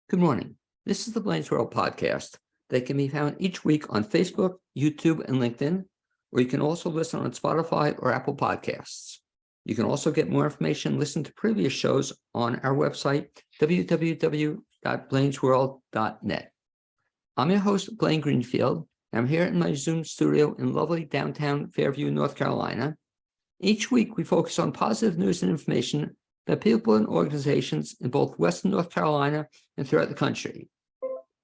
Good morning. This is the Blaine's World podcast that can be found each week on Facebook, YouTube, and LinkedIn, or you can also listen on Spotify or Apple Podcasts. You can also get more information and listen to previous shows on our website, www.blainesworld.net. I'm your host, Blaine Greenfield, and I'm here in my Zoom studio in lovely downtown Fairview, North Carolina. Each week, we focus on positive news and information about people and organizations in both Western North Carolina and throughout the country.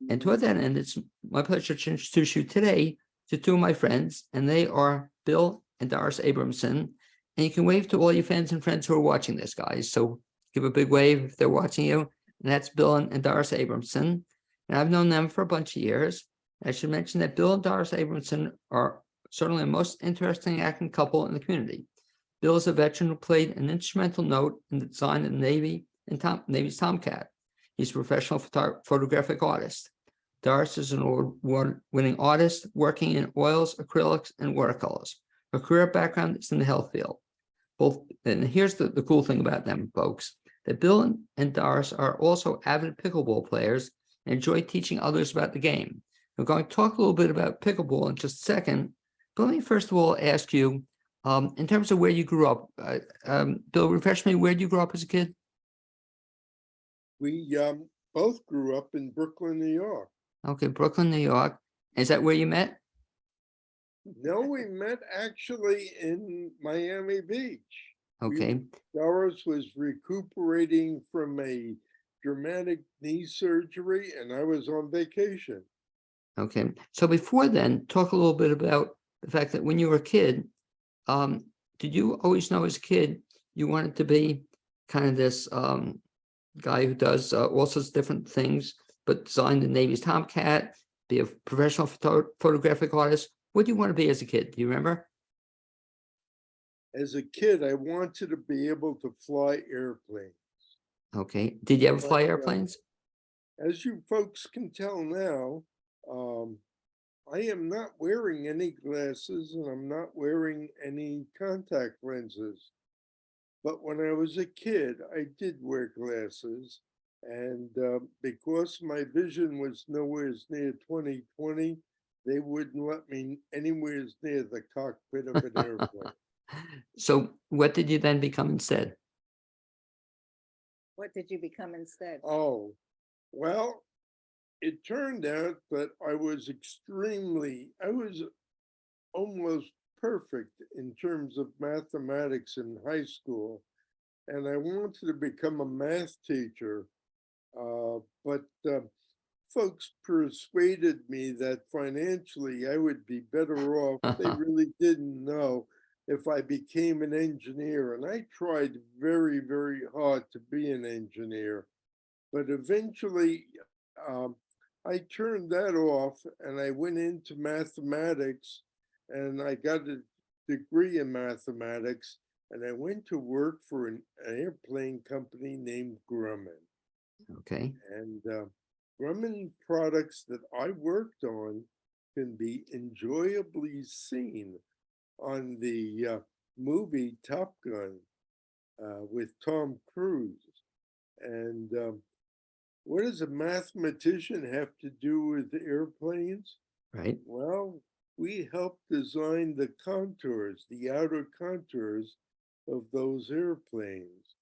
And toward that end, it's my pleasure to introduce you today to two of my friends, and they are Bill and Doris Abramson. And you can wave to all your fans and friends who are watching this, guys. So give a big wave if they're watching you. And that's Bill and Doris Abramson. And I've known them for a bunch of years. I should mention that Bill and Doris Abramson are certainly the most interesting acting couple in the community. Bill is a veteran who played an instrumental note in the design of the Navy and Navy's Tomcat. He's a professional photographic artist. Doris is an award-winning artist working in oils, acrylics, and watercolors. Her career background is in the health field. And here's the cool thing about them, folks, that Bill and Doris are also avid pickleball players and enjoy teaching others about the game. We're going to talk a little bit about pickleball in just a second, but let me first of all ask you, in terms of where you grew up, Bill, refresh me, where did you grow up as a kid? We both grew up in Brooklyn, New York. Okay, Brooklyn, New York. Is that where you met? No, we met actually in Miami Beach. Okay. Doris was recuperating from a dramatic knee surgery, and I was on vacation. Okay. So before then, talk a little bit about the fact that when you were a kid, did you always know as a kid you wanted to be kind of this guy who does all sorts of different things, but designed the Navy's Tomcat, be a professional photographic artist? What do you want to be as a kid? Do you remember? As a kid, I wanted to be able to fly airplanes. Okay. Did you ever fly airplanes? As you folks can tell now, I am not wearing any glasses and I'm not wearing any contact lenses. But when I was a kid, I did wear glasses. And because my vision was nowhere near 20/20, they wouldn't let me anywhere near the cockpit of an airplane. So what did you then become instead? What did you become instead? Oh, well, it turned out that I was almost perfect in terms of mathematics in high school. And I wanted to become a math teacher. But folks persuaded me that financially I would be better off. They really didn't know if I became an engineer. And I tried very, very hard to be an engineer. But eventually, I turned that off and I went into mathematics and I got a degree in mathematics and I went to work for an airplane company named Grumman. Okay. And Grumman products that I worked on can be enjoyably seen on the movie Top Gun with Tom Cruise. And what does a mathematician have to do with airplanes? Right. Well, we helped design the contours, the outer contours of those airplanes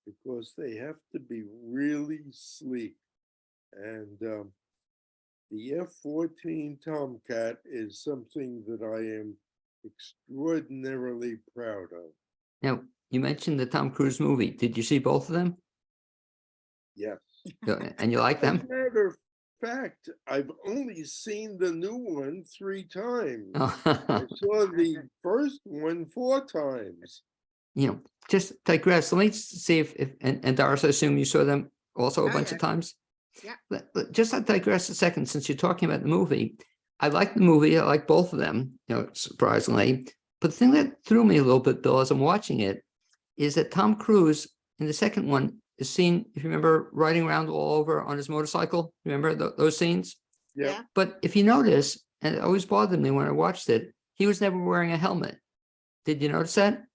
because they have to be really sleek. And the F-14 Tomcat is something that I am extraordinarily proud of. Now, you mentioned the Tom Cruise movie. Did you see both of them? Yes. And you like them? As a matter of fact, I've only seen the new one 3 times. I saw the first one 4 times. You know, just digress. Let me see if and Doris, I assume you saw them also a bunch of times. Yeah. Just to digress a second, since you're talking about the movie, I like the movie. I like both of them, you know, surprisingly. But the thing that threw me a little bit, Bill, as I'm watching it, is that Tom Cruise in the second one is seen, if you remember, riding around all over on his motorcycle. Remember those scenes? Yeah. But if you notice, and it always bothered me when I watched it, he was never wearing a helmet. Did you notice that?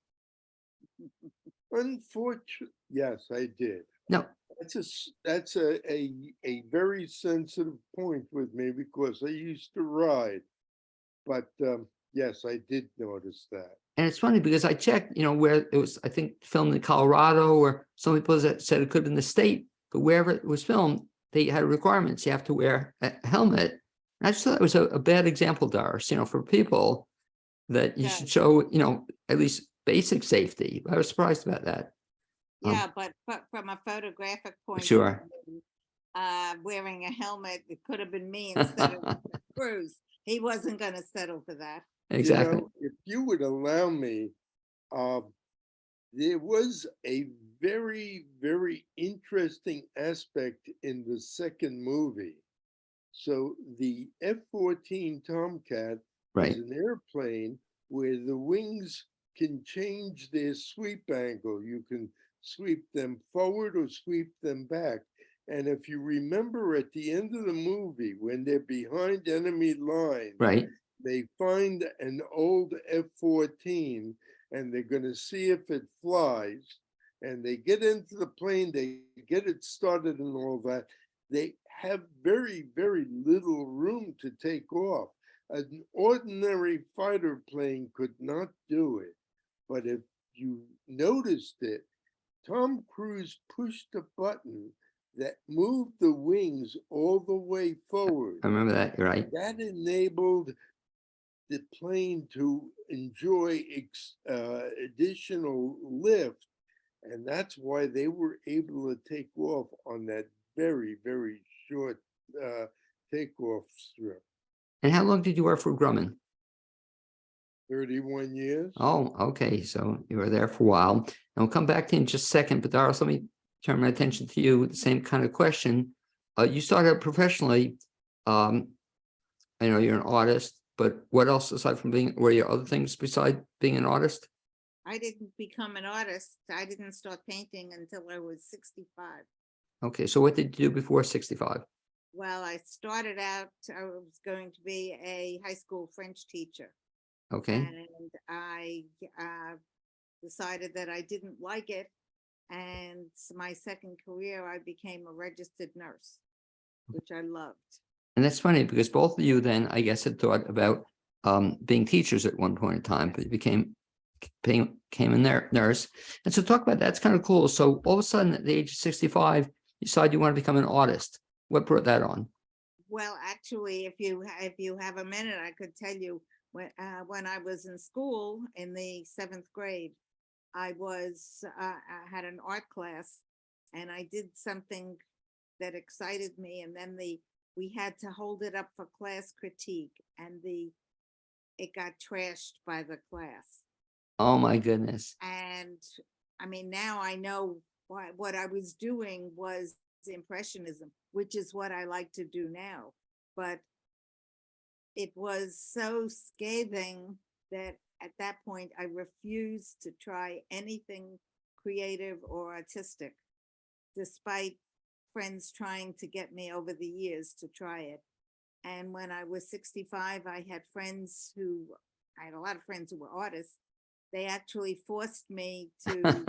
Unfortunately, yes, I did. No, That's a very sensitive point with me because I used to ride, but yes, I did notice that. And it's funny because I checked, where it was, I think, filmed in Colorado, or some people said it could have been the state, but wherever it was filmed, they had requirements. You have to wear a helmet. And I just thought it was a bad example, Doris, for people that you should Yes. show, at least basic safety. I was surprised about that. Yeah, but from a photographic point of Sure. view, wearing a helmet, it could have been me instead of Cruz. He wasn't going to settle for that. Exactly. If you would allow me, there was a very, very interesting aspect in the second movie. So the F-14 Tomcat Right. is an airplane where the wings can change their sweep angle. You can sweep them forward or sweep them back. And if you remember at the end of the movie, when they're behind enemy lines, Right. they find an old F-14 and they're going to see if it flies. And they get into the plane, they get it started and all that. They have very, very little room to take off. An ordinary fighter plane could not do it. But if you noticed it, Tom Cruise pushed a button that moved the wings all the way forward. I remember that. You're right. That enabled the plane to enjoy additional lift. And that's why they were able to take off on that very, very short takeoff strip. And how long did you work for Grumman? 31 years. Oh, okay. So you were there for a while. And we'll come back to you in just a second. But Doris, let me turn my attention to you with the same kind of question. You started professionally. I know you're an artist, but what else aside from were your other things besides being an artist? I didn't become an artist. I didn't start painting until I was 65. Okay. So what did you do before 65? Well, I started out, I was going to be a high school French teacher. Okay. And I decided that I didn't like it. And my second career, I became a registered nurse, which I loved. And that's funny because both of you then, I guess, had thought about being teachers at one point in time, but you became a nurse. And so talk about that. That's kind of cool. So all of a sudden at the age of 65, you decide you want to become an artist. What brought that on? Well, actually, if you have a minute, I could tell you when I was in school in the 7th grade, I had an art class and I did something that excited me. And then we had to hold it up for class critique and it got trashed by the class. Oh my goodness. And I mean, now I know what I was doing was impressionism, which is what I like to do now. But it was so scathing that at that point I refused to try anything creative or artistic, despite friends trying to get me over the years to try it. And when I was 65, I had a lot of friends who were artists. They actually forced me to,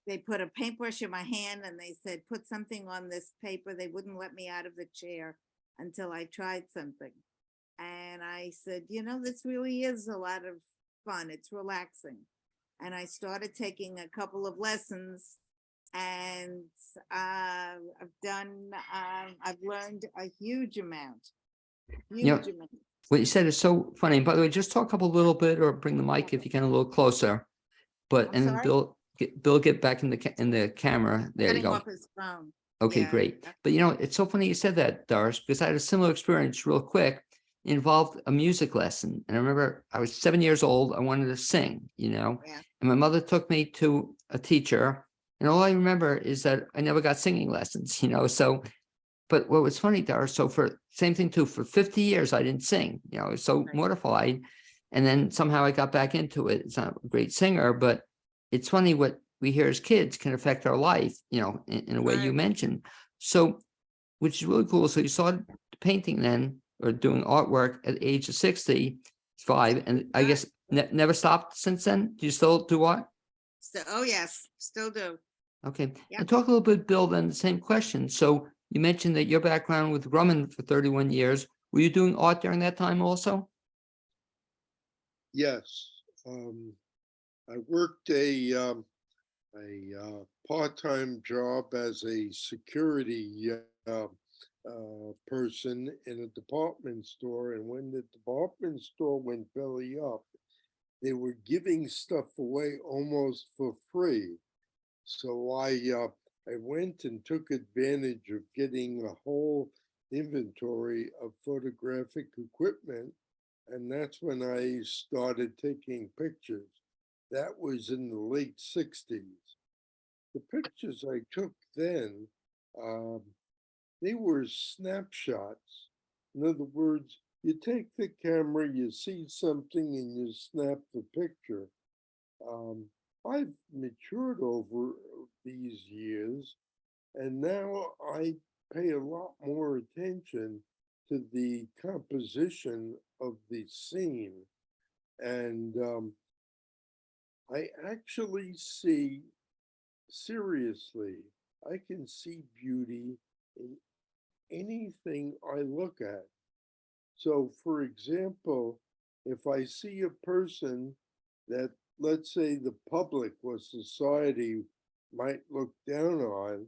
they put a paintbrush in my hand and they said, put something on this paper. They wouldn't let me out of the chair until I tried something. And I said, this really is a lot of fun. It's relaxing. And I started taking a couple of lessons and I've learned a huge amount. What you said is so funny. And by the way, just talk up a little bit or bring the mic if you can a little closer. But I'm and sorry? Bill, get back in the camera. There you Cutting go. off his phone. Okay, Yeah. great. But it's so funny you said that, Doris, because I had a similar experience real quick. It involved a music lesson. And I remember I was 7 years old. I wanted to sing, Yeah. and my mother took me to a teacher. And all I remember is that I never got singing lessons, so. But what was funny, Doris, so same thing too, for 50 years, I didn't sing, I was so Right. mortified. And then somehow I got back into it. It's not a great singer, but it's funny what we hear as kids can affect our life, in a way you Right. mentioned. So, which is really cool. So you started painting then, or doing artwork at the age of 65. And I guess never stopped since then. Do you still do art? So, oh yes, still do. Okay. Yeah. And talk a little bit, Bill, then the same question. So you mentioned that your background with Grumman for 31 years. Were you doing art during that time also? Yes. I worked a part-time job as a security person in a department store. And when the department store went belly up, they were giving stuff away almost for free. So I went and took advantage of getting a whole inventory of photographic equipment. And that's when I started taking pictures. That was in the late 60s. The pictures I took then, they were snapshots. In other words, you take the camera, you see something, and you snap the picture. I've matured over these years, and now I pay a lot more attention to the composition of the scene. And I actually see, seriously, I can see beauty in anything I look at. So, for example, if I see a person that, let's say, the public or society might look down on,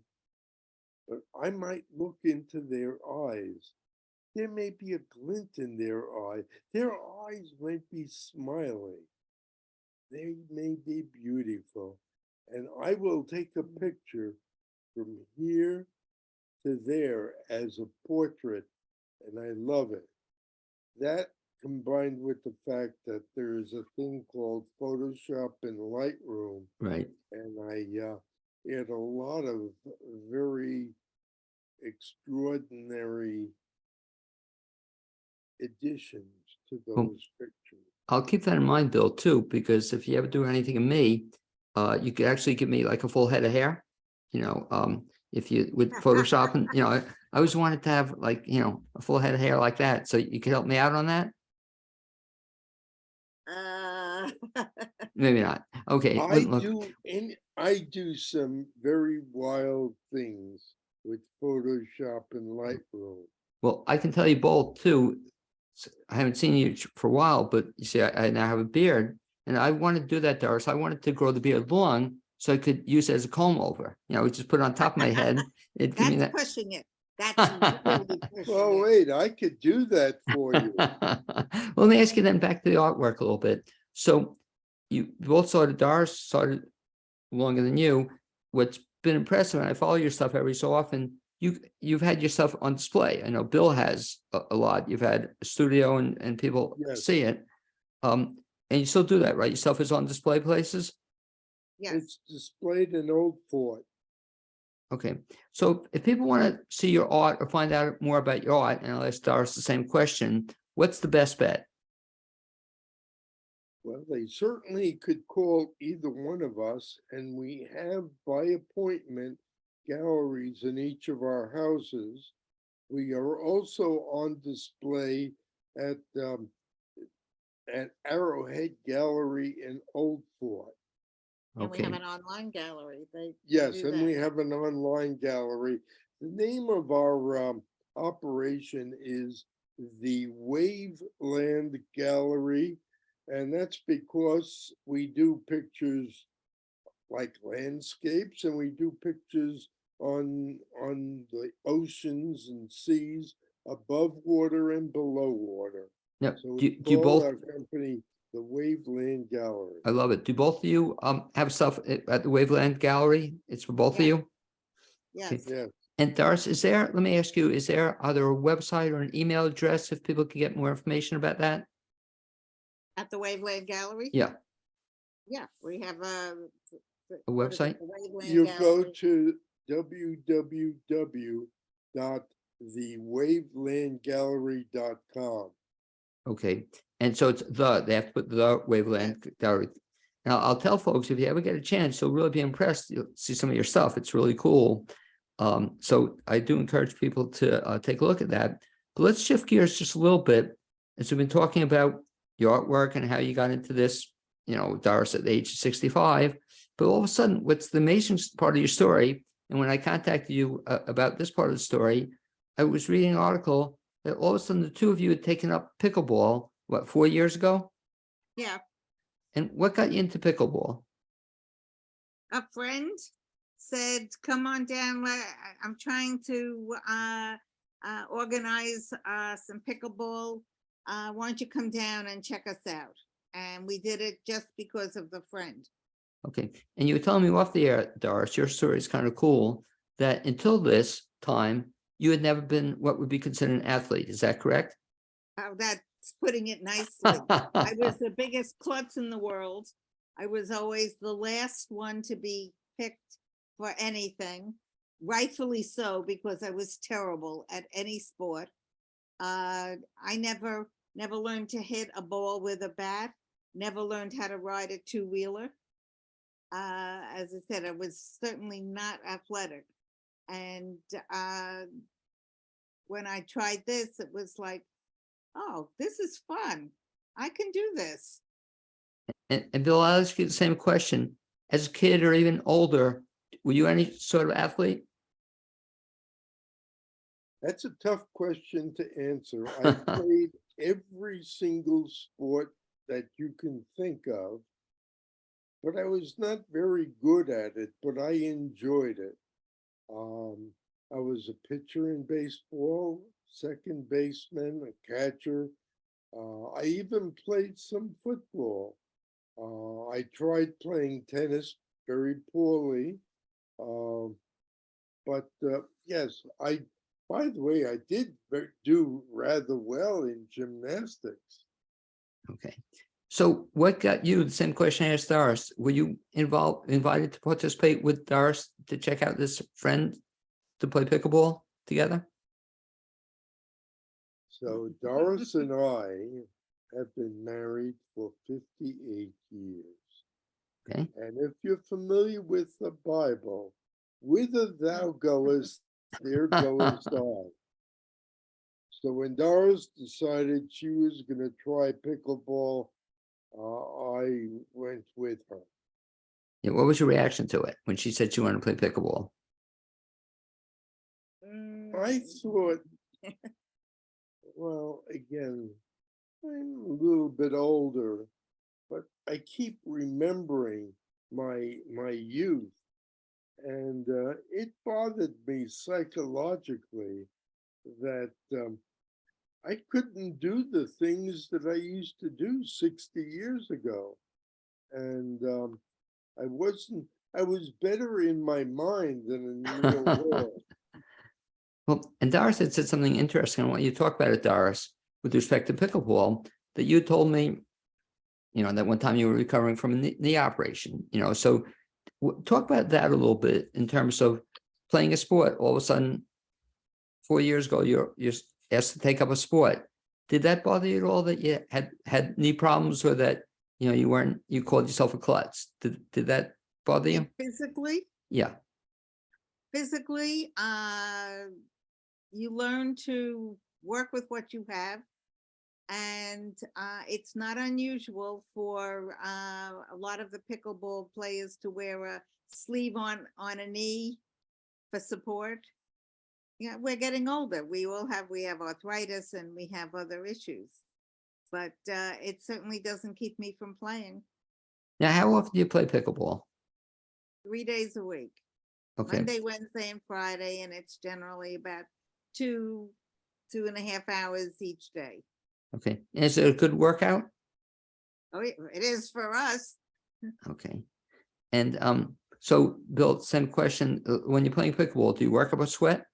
but I might look into their eyes. There may be a glint in their eye. Their eyes might be smiling. They may be beautiful. And I will take a picture from here to there as a portrait, and I love it. That combined with the fact that there is a thing called Photoshop and Lightroom, Right. and I add a lot of very extraordinary additions to Well, those pictures. I'll keep that in mind, Bill, too, because if you ever do anything of me, you could actually give me like a full head of hair. If you with Photoshop, and I always wanted to have like a full head of hair like that. So you could help me out on that. Maybe not. Okay. Look, I do some very wild things with Photoshop and Lightroom. well, I can tell you both too. I haven't seen you for a while, but you see, I now have a beard, and I wanted to do that, Doris. I wanted to grow the beard long so I could use it as a comb over. Just put it on top of my head. It'd give me that. That's pushing it. That's really pushing Well, it. wait, I could do that for you. Well, let me ask you then back to the artwork a little bit. So you both started, Doris started longer than you. What's been impressive, and I follow your stuff every so often, you've had your stuff on display. I know Bill has a lot. You've had a studio and people Yes. see it. And you still do that, right? Your stuff is on display places? Yes. It's displayed in Old Fort. Okay. So if people want to see your art or find out more about your art, and I'll ask Doris the same question, what's the best bet? Well, they certainly could call either one of us, and we have by appointment galleries in each of our houses. We are also on display at Arrowhead Gallery in Old Fort. And we Okay. have an online gallery. They Yes, do and that. we have an online gallery. The name of our operation is the Waveland Gallery, and that's because we do pictures like landscapes, and we do pictures on the oceans and seas, above water and below water. Now, So do we you call both? our company the Waveland Gallery. I love it. Do both of you have stuff at the Waveland Gallery? It's for both of Yeah. you? Yes. Yeah. And Doris, let me ask you, is there either a website or an email address if people could get more information about that? At the Waveland Gallery? Yeah, Yeah, we have a what is it, website? the Waveland You go Gallery. to www.thewavelandgallery.com. Okay. And so they have to put the Waveland Gallery. Now, I'll tell folks, if you ever get a chance, you'll really be impressed. You'll see some of your stuff. It's really cool. So I do encourage people to take a look at that. But let's shift gears just a little bit. As we've been talking about your artwork and how you got into this, Doris, at the age of 65. But all of a sudden, what's the amazing part of your story, and when I contacted you about this part of the story, I was reading an article that all of a sudden the two of you had taken up pickleball, what, 4 years ago? Yeah, And what got you into pickleball? a friend said, come on down. I'm trying to organize some pickleball. Why don't you come down and check us out? And we did it just because of the friend. Okay. And you were telling me off the air, Doris, your story is kind of cool, that until this time, you had never been what would be considered an athlete. Is that correct? Oh, that's putting it nicely. I was the biggest klutz in the world. I was always the last one to be picked for anything, rightfully so, because I was terrible at any sport. I never learned to hit a ball with a bat, never learned how to ride a two-wheeler. As I said, I was certainly not athletic. And when I tried this, it was like, oh, this is fun. I can do this. And Bill, I'll ask you the same question. As a kid or even older, were you any sort of athlete? That's a tough question to answer. I played every single sport that you can think of, but I was not very good at it, but I enjoyed it. I was a pitcher in baseball, second baseman, a catcher. I even played some football. I tried playing tennis very poorly. But yes, by the way, I did do rather well in gymnastics. Okay. So what got you, the same question I asked Doris, were you invited to participate with Doris to check out this friend to play pickleball together? So Doris and I have been married for 58 years. Okay. And if you're familiar with the Bible, whither thou goest, there goest I. So when Doris decided she was going to try pickleball, I went with her. Yeah, what was your reaction to it when she said she wanted to play pickleball? I thought, well, again, I'm a little bit older, but I keep remembering my youth, and it bothered me psychologically that I couldn't do the things that I used to do 60 years ago. And I was better in my mind than in the real world. Well, and Doris had said something interesting. I want you to talk about it, Doris, with respect to pickleball, that you told me, that one time you were recovering from a knee operation, so talk about that a little bit in terms of playing a sport. All of a sudden, 4 years ago, you're asked to take up a sport. Did that bother you at all that you had knee problems, or that, you called yourself a klutz? Did that bother you? Physically, Yeah. you learn to work with what you have. And it's not unusual for a lot of the pickleball players to wear a sleeve on a knee for support. Yeah, we're getting older. We have arthritis and we have other issues, but it certainly doesn't keep me from playing. Now, how often do you play pickleball? 3 days a week. Okay. Monday, Wednesday, and Friday, and it's generally about 2.5 hours each day. Okay. And is it a good workout? Oh, it is for us. Okay. And so Bill, same question. When you're playing pickleball, do you work up a sweat?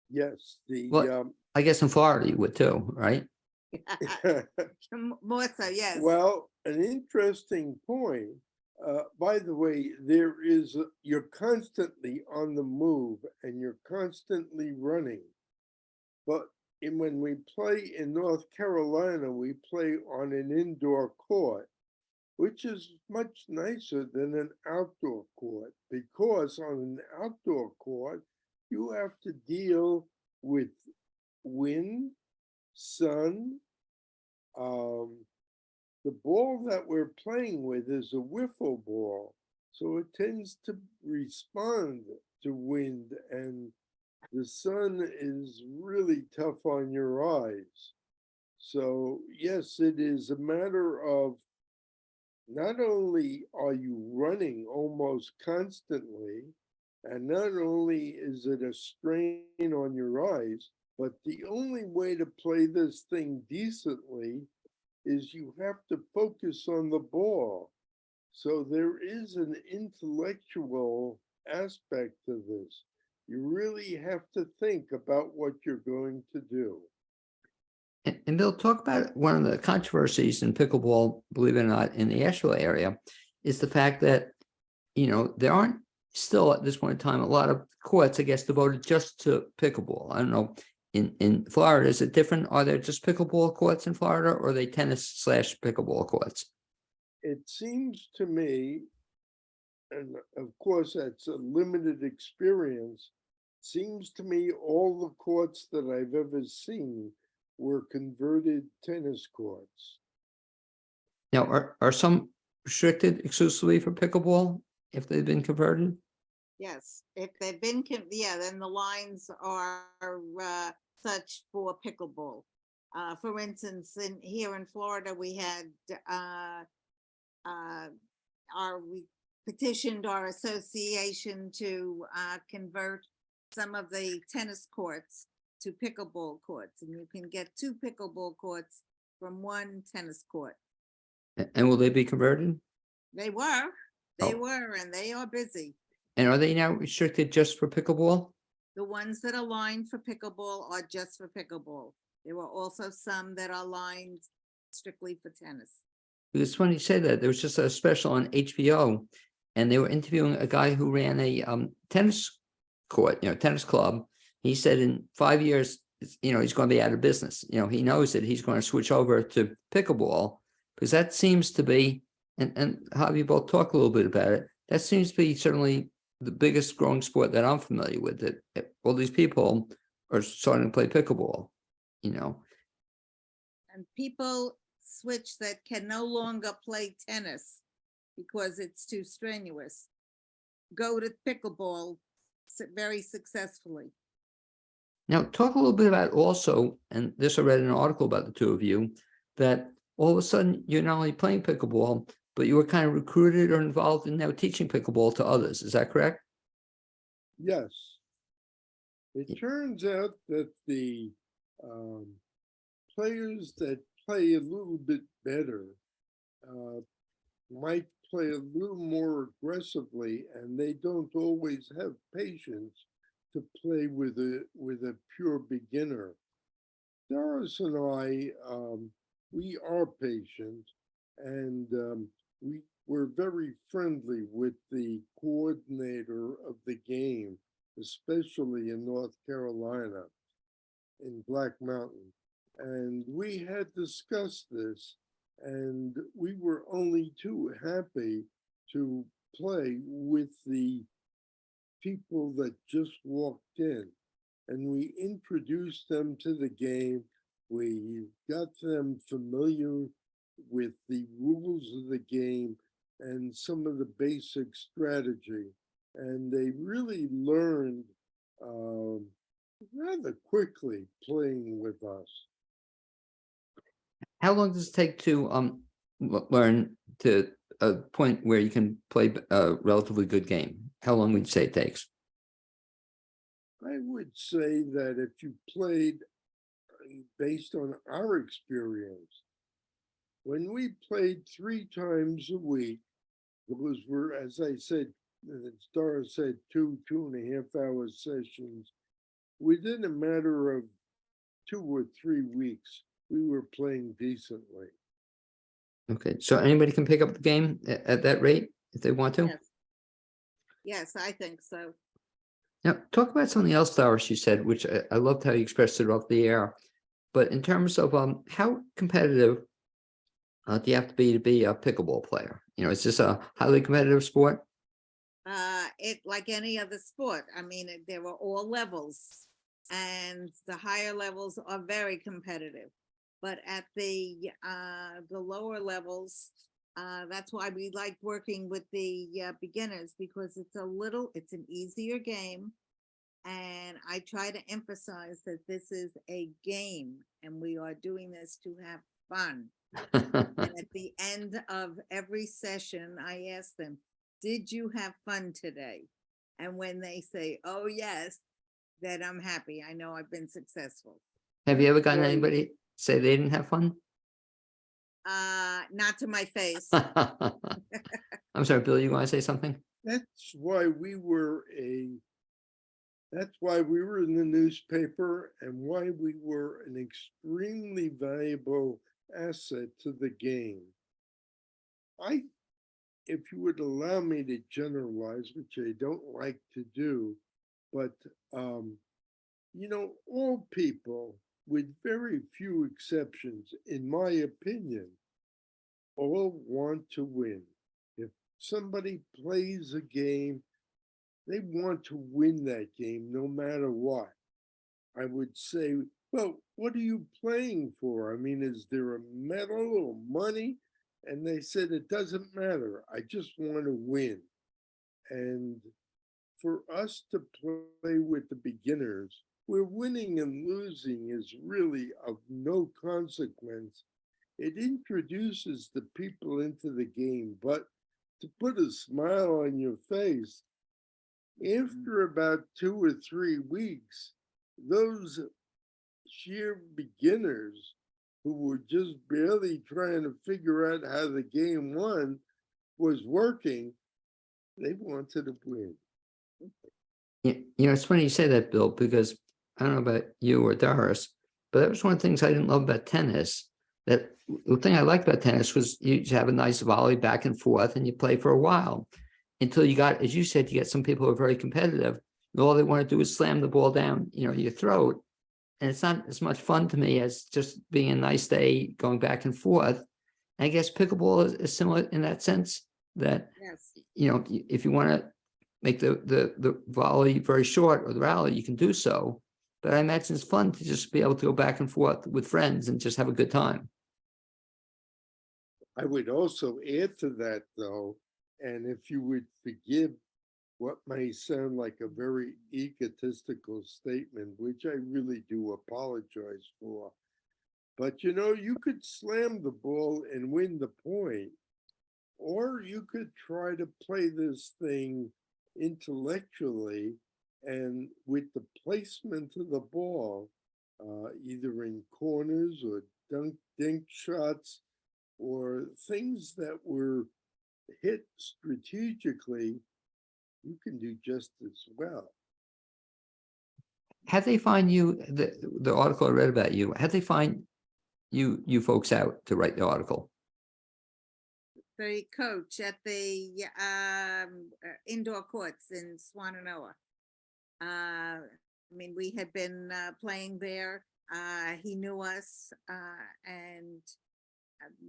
Yes, Well, I guess in Florida you would too, right? More so, yes. well, an interesting point. By the way, you're constantly on the move and you're constantly running. But when we play in North Carolina, we play on an indoor court, which is much nicer than an outdoor court, because on an outdoor court, you have to deal with wind, sun, the ball that we're playing with is a wiffle ball, so it tends to respond to wind, and the sun is really tough on your eyes. So yes, it is a matter of not only are you running almost constantly, and not only is it a strain on your eyes, but the only way to play this thing decently is you have to focus on the ball. So there is an intellectual aspect to this. You really have to think about what you're going to do. And Bill, talk about one of the controversies in pickleball, believe it or not, in the Asheville area, is the fact that, there aren't still at this point in time a lot of courts, I guess, devoted just to pickleball. I don't know. In Florida, is it different? Are there just pickleball courts in Florida, or are they tennis/pickleball courts? It seems to me, and of course that's a limited experience, seems to me all the courts that I've ever seen were converted tennis courts. Now, are some restricted exclusively for pickleball if they've been converted? Yes, if they've been, then the lines are such for pickleball. For instance, here in Florida, we had we petitioned our association to convert some of the tennis courts to pickleball courts, and you can get 2 pickleball courts from 1 tennis court. And will they be converted? They were, Oh. and they are busy. And are they now restricted just for pickleball? The ones that are lined for pickleball are just for pickleball. There were also some that are lined strictly for tennis. It's funny you say that. There was just a special on HBO, and they were interviewing a guy who ran a tennis court, tennis club. He said in 5 years, he's going to be out of business. He knows that he's going to switch over to pickleball, because that seems to be, and Javi both talk a little bit about it. That seems to be certainly the biggest growing sport that I'm familiar with. That all these people are starting to play pickleball. And people switch that can no longer play tennis because it's too strenuous, go to pickleball very successfully. Now, talk a little bit about also, and this I read in an article about the two of you, that all of a sudden you're not only playing pickleball, but you were kind of recruited or involved in now teaching pickleball to others. Is that correct? Yes. It turns out that the players that play a little bit better might play a little more aggressively, and they don't always have patience to play with a pure beginner. Doris and I, we are patient, and we're very friendly with the coordinator of the game, especially in North Carolina, in Black Mountain. And we had discussed this, and we were only too happy to play with the people that just walked in. And we introduced them to the game. We got them familiar with the rules of the game and some of the basic strategy. And they really learned rather quickly playing with us. How long does it take to learn to a point where you can play a relatively good game? How long would you say it takes? I would say that if you played based on our experience, when we played 3 times a week, those were, as I said, as Doris said, 2.5 hour sessions. Within a matter of 2 or 3 weeks, we were playing decently. Okay, so anybody can pick up the game at that rate if they want to? Yes. Yes, I think so. Now, talk about something else, Doris, you said, which I loved how you expressed it off the air. But in terms of how competitive do you have to be a pickleball player? Is this a highly competitive sport? It like any other sport. I mean, there were all levels, and the higher levels are very competitive. but at the lower levels, that's why we like working with the beginners, because it's an easier game. And I try to emphasize that this is a game and we are doing this to have fun. And at the end of every session, I ask them, did you have fun today? And when they say, oh, yes, then I'm happy. I know I've been successful. Have you ever gotten Right. anybody say they didn't have fun? Not to my face. I'm sorry, Bill, you want to say something? That's why we were in the newspaper and why we were an extremely valuable asset to the game. If you would allow me to generalize, which I don't like to do, but all people, with very few exceptions, in my opinion, all want to win. If somebody plays a game, they want to win that game no matter what. I would say, well, what are you playing for? I mean, is there a medal or money? And they said, it doesn't matter. I just want to win. And for us to play with the beginners, where winning and losing is really of no consequence, it introduces the people into the game. But to put a smile on your face, after about 2 or 3 weeks, those sheer beginners who were just barely trying to figure out how the game was working, they wanted to win. It's funny you say that, Bill, because I don't know about you or Doris, but that was one of the things I didn't love about tennis. That the thing I liked about tennis was you have a nice volley back and forth and you play for a while until you got, as you said, you get some people who are very competitive and all they want to do is slam the ball down, your throat. And it's not as much fun to me as just being a nice day going back and forth. And I guess pickleball is similar in that sense that, Yes. if you want to make the volley very short or the rally, you can do so. But I imagine it's fun to just be able to go back and forth with friends and just have a good time. I would also add to that, though, and if you would forgive what may sound like a very egotistical statement, which I really do apologize for, but you could slam the ball and win the point, or you could try to play this thing intellectually and with the placement of the ball, either in corners or dink shots or things that were hit strategically, you can do just as well. How'd they find you, the article I read about you, how'd they find you folks out to write the article? The coach at the indoor courts in Swananoa. We had been playing there. He knew us, and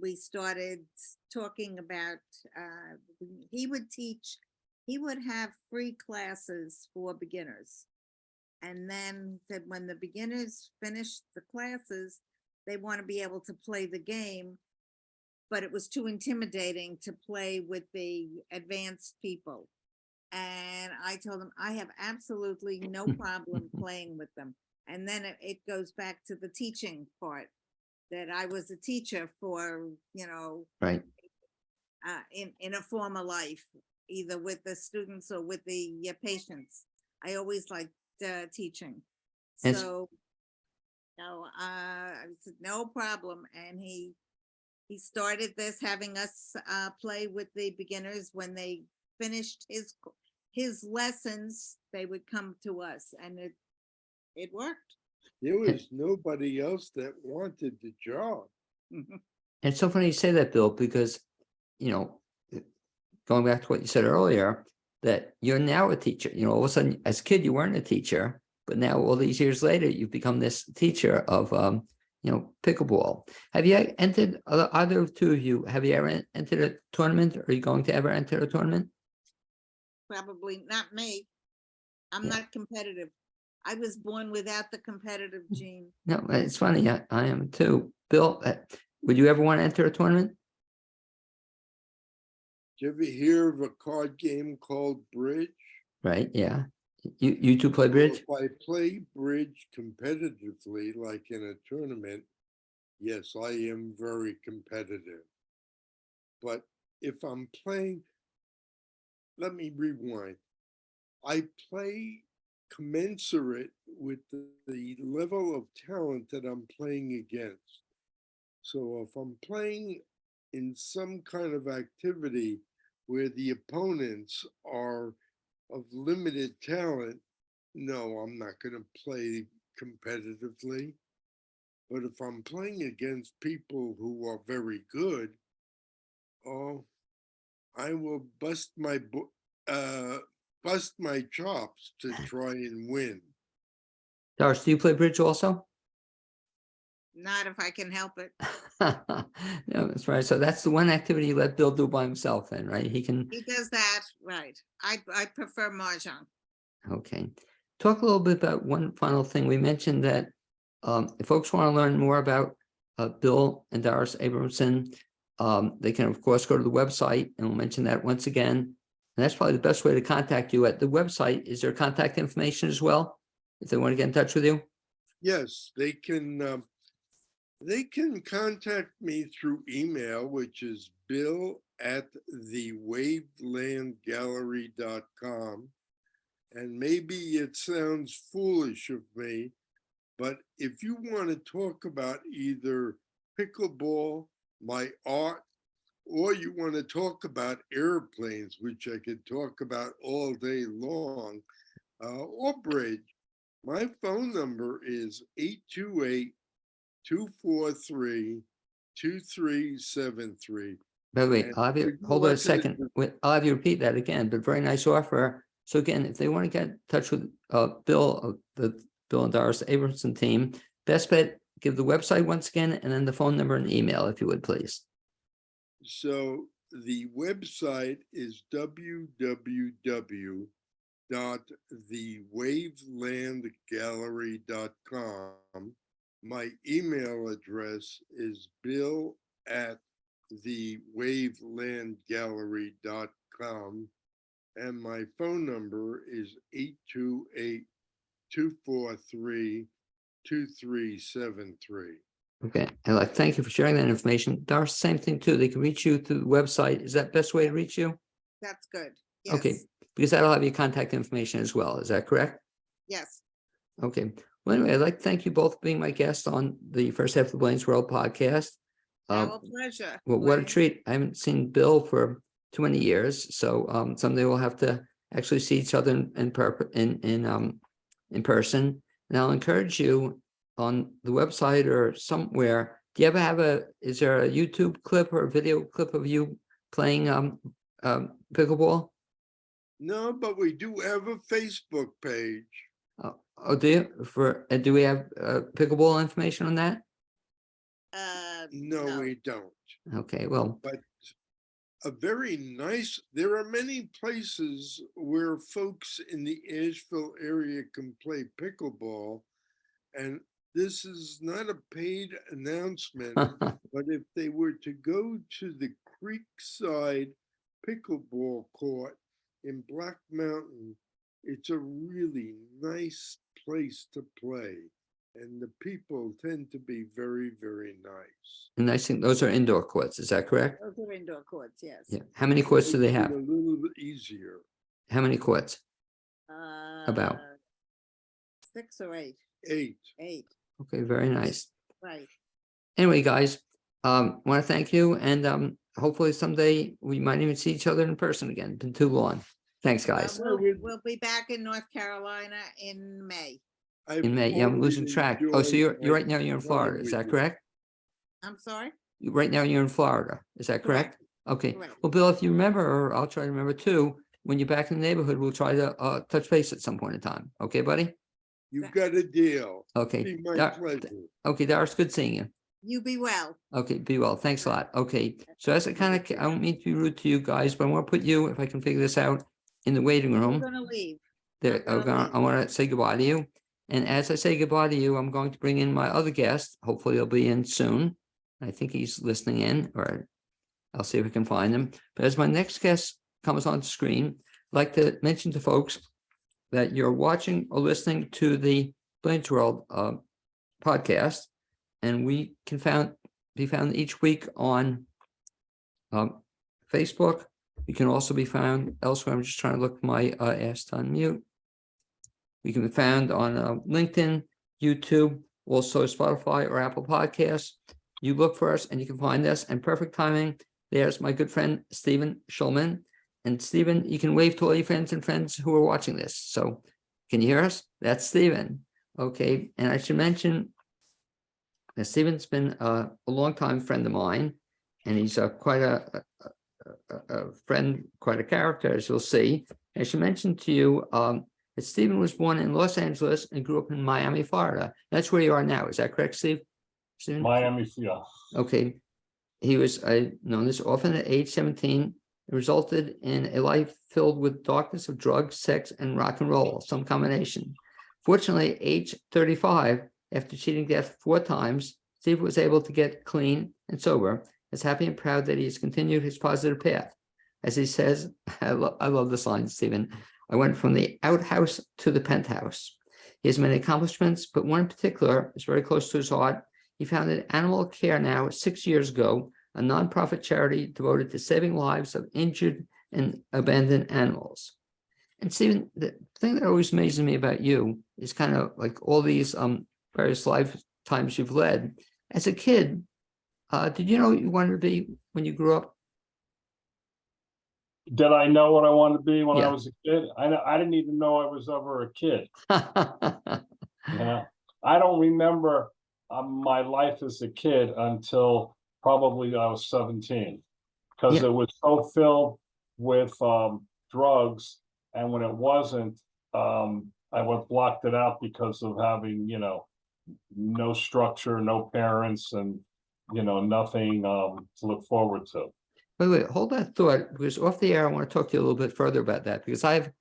we started talking about, he would have free classes for beginners. And then said when the beginners finish the classes, they want to be able to play the game, but it was too intimidating to play with the advanced people. And I told them, I have absolutely no problem playing with them. And then it goes back to the teaching part, that I was a teacher for, Right. In a former life, either with the students or with the patients. I always liked teaching. And So, I said, no problem. And he started this, having us play with the beginners. When they finished his lessons, they would come to us, and it worked. There was nobody else that wanted the job. And it's so funny you say that, Bill, because, going back to what you said earlier, that you're now a teacher. All of a sudden, as a kid, you weren't a teacher, but now all these years later, you've become this teacher of, pickleball. Have you entered, either of two of you, have you ever entered a tournament? Or are you going to ever enter a tournament? Probably not me. I'm Yeah. not competitive. I was born without the competitive gene. No, it's funny. I am too. Bill, would you ever want to enter a tournament? Did you ever hear of a card game called Bridge? Right. Yeah. You two play Well, bridge? if I play bridge competitively, like in a tournament, yes, I am very competitive. But if I'm playing, let me rewind. I play commensurate with the level of talent that I'm playing against. So if I'm playing in some kind of activity where the opponents are of limited talent, no, I'm not going to play competitively. But if I'm playing against people who are very good, oh, I will bust my chops to try and win. Doris, do you play bridge also? Not if I can help it. No, that's right. So that's the one activity you let Bill do by himself then, right? He can, He does that, right. I prefer Mahjong. okay. Talk a little bit about one final thing. We mentioned that if folks want to learn more about Bill and Doris Abramson, they can, of course, go to the website, and we'll mention that once again. And that's probably the best way to contact you at the website. Is there contact information as well, if they want to get in touch with you? Yes, they can contact me through email, which is bill@thewavelandgallery.com. And maybe it sounds foolish of me, but if you want to talk about either pickleball, my art, or you want to talk about airplanes, which I could talk about all day long, or bridge, my phone number is 828-243-2373. By the way, And I'll have you, would you hold on a like to- second. I'll have you repeat that again, but very nice offer. So again, if they want to get in touch with Bill, the Bill and Doris Abramson team, best bet, give the website once again, and then the phone number and email, if you would, please. So the website is www.thewavelandgallery.com. My email address is bill@thewavelandgallery.com. And my phone number is 828-243-2373. Okay, and thank you for sharing that information. Doris, same thing too. They can reach you through the website. Is that best way to reach you? That's good. Okay, Yes, because that'll have your contact information as well. Is that correct? yes. Okay. Well, anyway, I'd like to thank you both for being my guest on the first half of the Blaine's World podcast. Our pleasure. Well, what a Blaine. treat. I haven't seen Bill for too many years, so someday we'll have to actually see each other in person. And I'll encourage you on the website or somewhere. Do you ever have is there a YouTube clip or a video clip of you playing pickleball? No, but we do have a Facebook page. Oh, do you? Do we have pickleball information on that? No, we don't. Okay, well, But there are many places where folks in the Asheville area can play pickleball. And this is not a paid announcement, but if they were to go to the Creekside Pickleball Court in Black Mountain, it's a really nice place to play. And the people tend to be very, very nice. and I think those are indoor courts. Is that correct? Those are indoor courts, yes. Yeah. How many courts do they Makes it have? a little bit easier. How many courts? About? 6 or 8. 8. 8, Okay, very nice. right. Anyway, guys, want to thank you, and hopefully someday we might even see each other in person again. Been too long. Thanks, guys. We'll be back in North Carolina in May. In May, yeah, I'm losing track. Oh, so you're right now you're in Florida. Is that correct? I'm sorry? Right now you're in Florida. Is that correct? Okay. Correct. Well, Bill, if you remember, or I'll try to remember too, when you're back in the neighborhood, we'll try to touch base at some point in time. Okay, buddy? You've got a deal. Okay. Be my pleasure. Okay, Doris, good seeing you. You be well. Okay, be well. Thanks a lot. Okay, so as I kind of, I don't mean to be rude to you guys, but I want to put you, if I can figure this out, in the waiting We're room. gonna leave. There, I'm gonna leave. I want to say goodbye to you. And as I say goodbye to you, I'm going to bring in my other guest. Hopefully he'll be in soon. I think he's listening in, or I'll see if we can find him. But as my next guest comes on screen, I'd like to mention to folks that you're watching or listening to the Blaine's World podcast, and we can be found each week on Facebook. We can also be found elsewhere. I'm just trying to look my ass to unmute. We can be found on LinkedIn, YouTube, also Spotify or Apple Podcasts. You look for us and you can find us. And perfect timing, there's my good friend, Steven Shulman. And Steven, you can wave to all your friends who are watching this. So can you hear us? That's Steven. Okay. And I should mention that Steven's been a longtime friend of mine, and he's quite a friend, quite a character, as you'll see. I should mention to you that Steven was born in Los Angeles and grew up in Miami, Florida. That's where you are now. Is that correct, Steve? Steven? Miami, yeah. Okay. He was known as orphan at age 17. It resulted in a life filled with darkness of drugs, sex, and rock and roll, some combination. Fortunately, at age 35, after cheating death 4 times, Steve was able to get clean and sober, is happy and proud that he has continued his positive path. As he says, I love this line, Stephen, I went from the outhouse to the penthouse. He has many accomplishments, but one in particular is very close to his heart. He founded Animal Care Now 6 years ago, a nonprofit charity devoted to saving lives of injured and abandoned animals. And Stephen, the thing that always amazes me about you is kind of like all these various lifetimes you've led. As a kid, did you know what you wanted to be when you grew up? Did I know what I wanted to be when Yeah. I was a kid? I didn't even know I was ever a kid. Yeah, I don't remember my life as a kid until probably I was 17, because Yeah. it was so filled with drugs, and when it wasn't, I was blocked it out because of having, no structure, no parents, and nothing to look forward to. Wait, hold that thought, because off the air, I want to talk to you a little bit further about that, because I have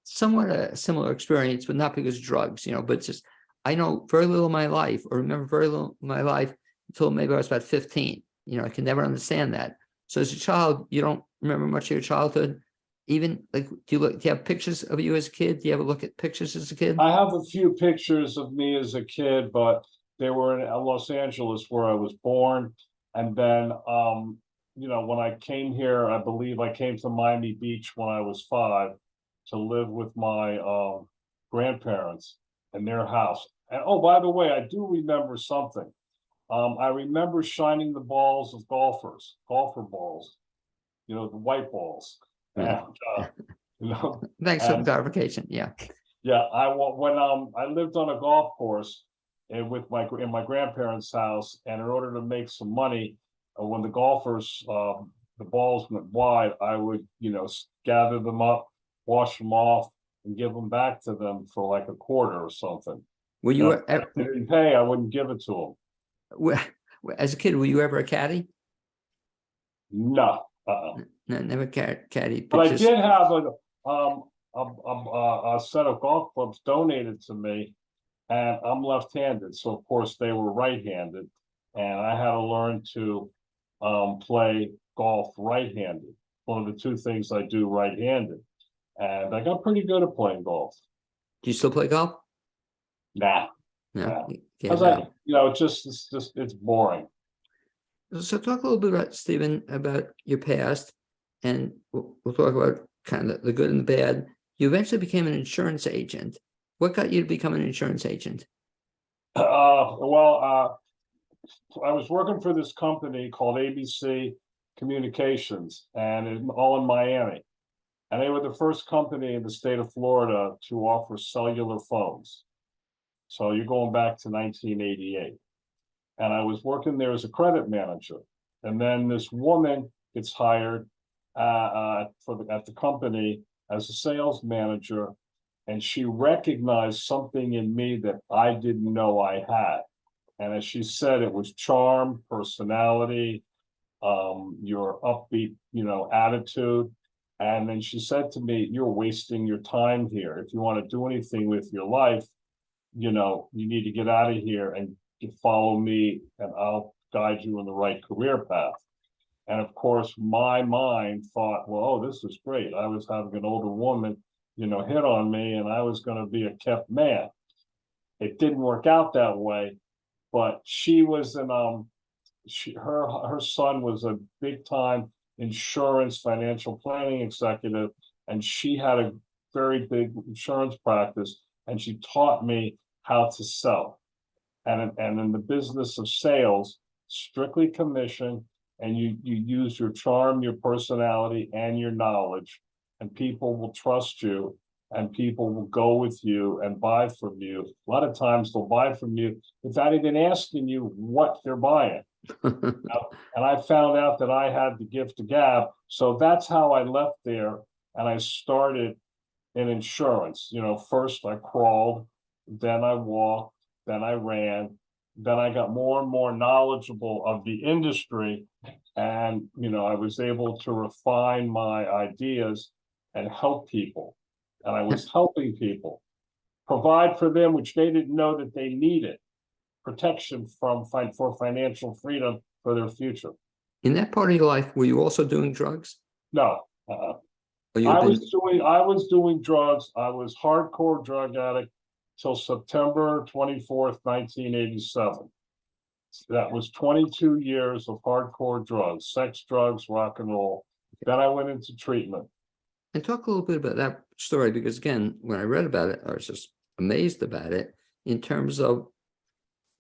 somewhat a similar experience, but not because of drugs, but just, I know very little of my life, or remember very little of my life until maybe I was about 15. I can never understand that. So as a child, you don't remember much of your childhood. Even like, do you have pictures of you as a kid? Do you ever look at pictures as a kid? I have a few pictures of me as a kid, but they were in Los Angeles where I was born. And then, when I came here, I believe I came to Miami Beach when I was 5 to live with my grandparents in their house. And oh, by the way, I do remember something. I remember shining the balls of golfer balls, the white balls. Yeah. And, Thanks for the clarification. Yeah. yeah, when I lived on a golf course and in my grandparents' house, and in order to make some money, when the golfers the balls went wide, I would gather them up, wash them off, and give them back to them for like a quarter or something. Were you If they didn't pay, I wouldn't give it to them. As a kid, were you ever a caddy? No. No, never caddy. But I did have a set of golf clubs donated to me, and I'm left-handed, so of course they were right-handed, and I had to learn to play golf right-handed. One of the 2 things I do right-handed, and I got pretty good at playing golf. Do you still play golf? Nah. No. It's boring. So talk a little bit about, Stephen, about your past, and we'll talk about kind of the good and the bad. You eventually became an insurance agent. What got you to become an insurance agent? Well, I was working for this company called ABC Communications, and all in Miami. And they were the first company in the state of Florida to offer cellular phones. So you're going back to 1988. And I was working there as a credit manager. And then this woman gets hired at the company as a sales manager. And she recognized something in me that I didn't know I had. And as she said, it was charm, personality, your upbeat, attitude. And then she said to me, you're wasting your time here. If you want to do anything with your life, you know, you need to get out of here and you follow me and I'll guide you in the right career path. And of course, my mind thought, well, oh, this is great. I was having an older woman, you know, hit on me and I was going to be a kept man. It didn't work out that way, but she was an, her son was a big time insurance financial planning executive, and she had a very big insurance practice, and she taught me how to sell. And in the business of sales, strictly commission, and you use your charm, your personality, and your knowledge, and people will trust you, and people will go with you and buy from you. A lot of times they'll buy from you without even asking you what they're buying. And I found out that I had the gift of gab. So that's how I left there. And I started in insurance. You know, first I crawled, then I walked, then I ran, then I got more and more knowledgeable of the industry. And, you know, I was able to refine my ideas and help people. And I was helping people provide for them, which they didn't know that they needed, protection for financial freedom for their future. In that part of your life, were you also doing drugs? No, Or I was doing drugs. I was hardcore drug addict till September 24th, 1987. That was 22 years of hardcore drugs, sex, drugs, rock and roll. Then I went into treatment. And talk a little bit about that story, because again, when I read about it, I was just amazed about it in terms of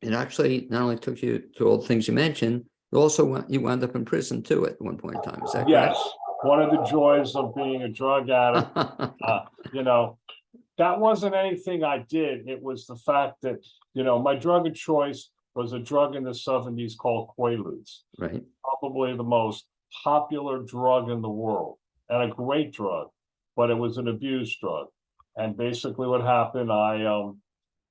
it actually not only took you to all the things you mentioned, you wound up in prison too at one point in time. Is that correct? Yes, one of the joys of being a drug addict, you know, that wasn't anything I did. It was the fact that, you know, my drug of choice was a drug in the 70s called Quaaludes. Right. Probably the most popular drug in the world, and a great drug, but it was an abused drug. And basically what happened,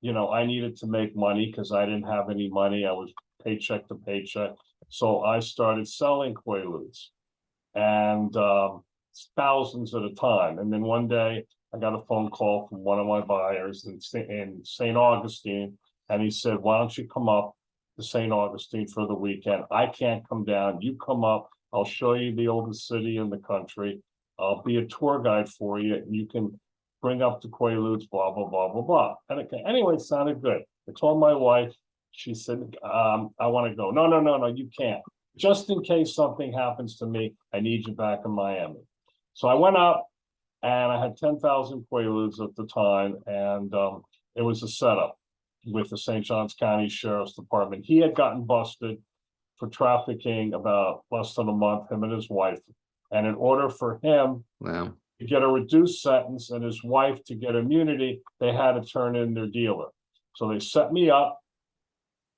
you know, I needed to make money because I didn't have any money. I was paycheck to paycheck. So I started selling Quaaludes, and thousands at a time. And then one day I got a phone call from one of my buyers in St. Augustine. And he said, why don't you come up to St. Augustine for the weekend? I can't come down. You come up. I'll show you the oldest city in the country. I'll be a tour guide for you. And you can bring up the Quaaludes, blah, blah, blah, blah, blah. And anyway, it sounded good. I told my wife. She said, I want to go. No, you can't. Just in case something happens to me, I need you back in Miami. So I went up, and I had 10,000 Quaaludes at the time. And it was a setup with the St. Johns County Sheriff's Department. He had gotten busted for trafficking about less than a month, him and his wife. And in order for him Wow. to get a reduced sentence and his wife to get immunity, they had to turn in their dealer. So they set me up,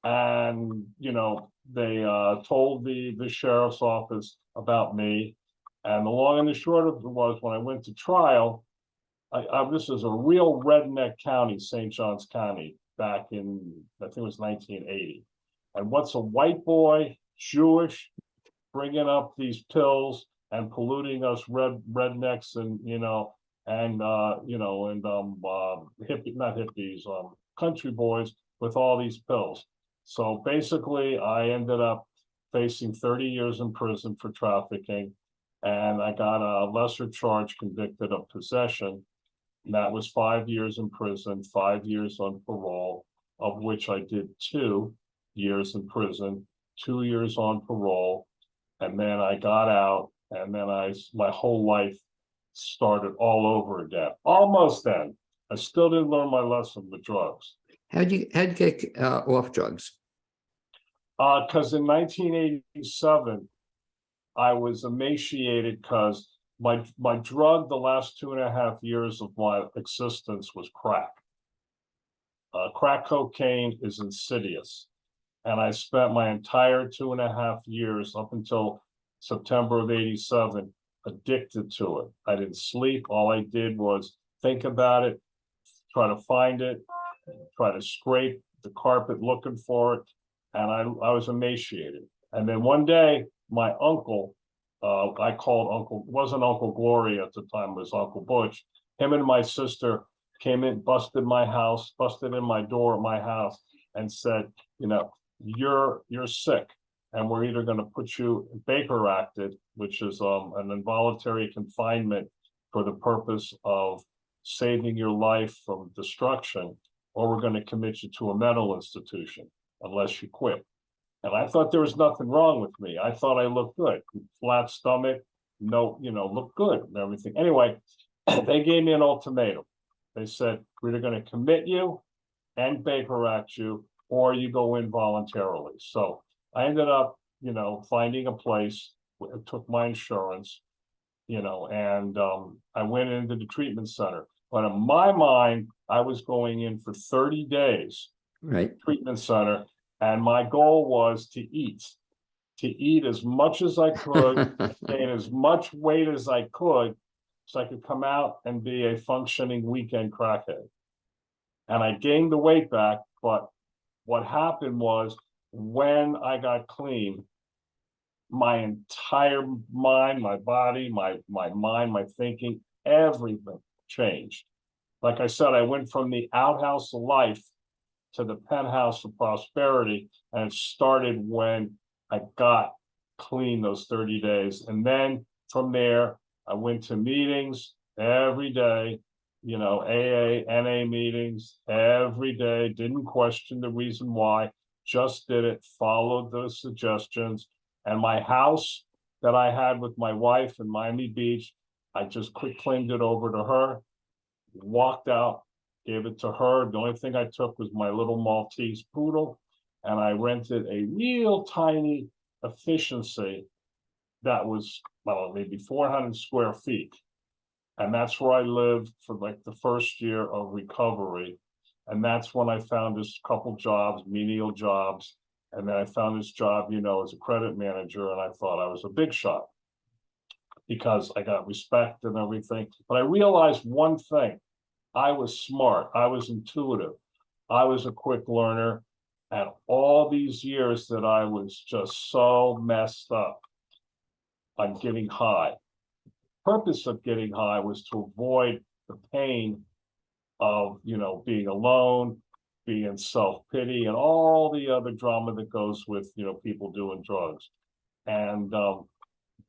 and, you know, they told the sheriff's office about me. And the long and the short of it was, when I went to trial, this is a real redneck county, St. Johns County, back in, I think it was 1980. And what's a white boy, Jewish, bringing up these pills and polluting us rednecks, and, you know, and, you know, and not hippies, country boys with all these pills. So basically I ended up facing 30 years in prison for trafficking, and I got a lesser charge, convicted of possession. And that was 5 years in prison, 5 years on parole, of which I did 2 years in prison, 2 years on parole. And then I got out, and then my whole life started all over again. Almost then. I still didn't learn my lesson with drugs. How'd you get off drugs? Because in 1987, I was emaciated because my drug the last 2.5 years of my existence was crack. Crack cocaine is insidious. And I spent my entire 2.5 years up until September of 87 addicted to it. I didn't sleep. All I did was think about it, try to find it, try to scrape the carpet looking for it. And I was emaciated. And then one day, my uncle, I called Uncle, wasn't Uncle Gloria at the time, it was Uncle Butch. Him and my sister came in, busted in my door at my house and said, you know, you're sick. And we're either going to put you Baker acted, which is an involuntary confinement for the purpose of saving your life from destruction, or we're going to commit you to a mental institution unless you quit. And I thought there was nothing wrong with me. I thought I looked good, flat stomach, no, you know, looked good and everything. Anyway, they gave me an ultimatum. They said, we're either going to commit you and Baker act you, or you go in voluntarily. So I ended up, you know, finding a place, took my insurance, you know, and I went into the treatment center. But in my mind, I was going in for 30 days, Right. treatment center, and my goal was to eat as much as I could, gain as much weight as I could, so I could come out and be a functioning weekend crackhead. And I gained the weight back, but what happened was when I got clean, my entire mind, my body, my mind, my thinking, everything changed. Like I said, I went from the outhouse of life to the penthouse of prosperity, and it started when I got clean those 30 days. And then from there, I went to meetings every day, you know, AA, NA meetings every day, didn't question the reason why, just did it, followed those suggestions. And my house that I had with my wife in Miami Beach, I just quick claimed it over to her, walked out, gave it to her. The only thing I took was my little Maltese poodle, and I rented a real tiny efficiency that was, well, maybe 400 square feet. And that's where I lived for like the first year of recovery. And that's when I found this couple jobs, menial jobs. And then I found this job, you know, as a credit manager, and I thought I was a big shot because I got respect and everything. But I realized one thing: I was smart, I was intuitive, I was a quick learner. And all these years that I was just so messed up, I'm getting high. Purpose of getting high was to avoid the pain of, you know, being alone, being in self-pity, and all the other drama that goes with, you know, people doing drugs. And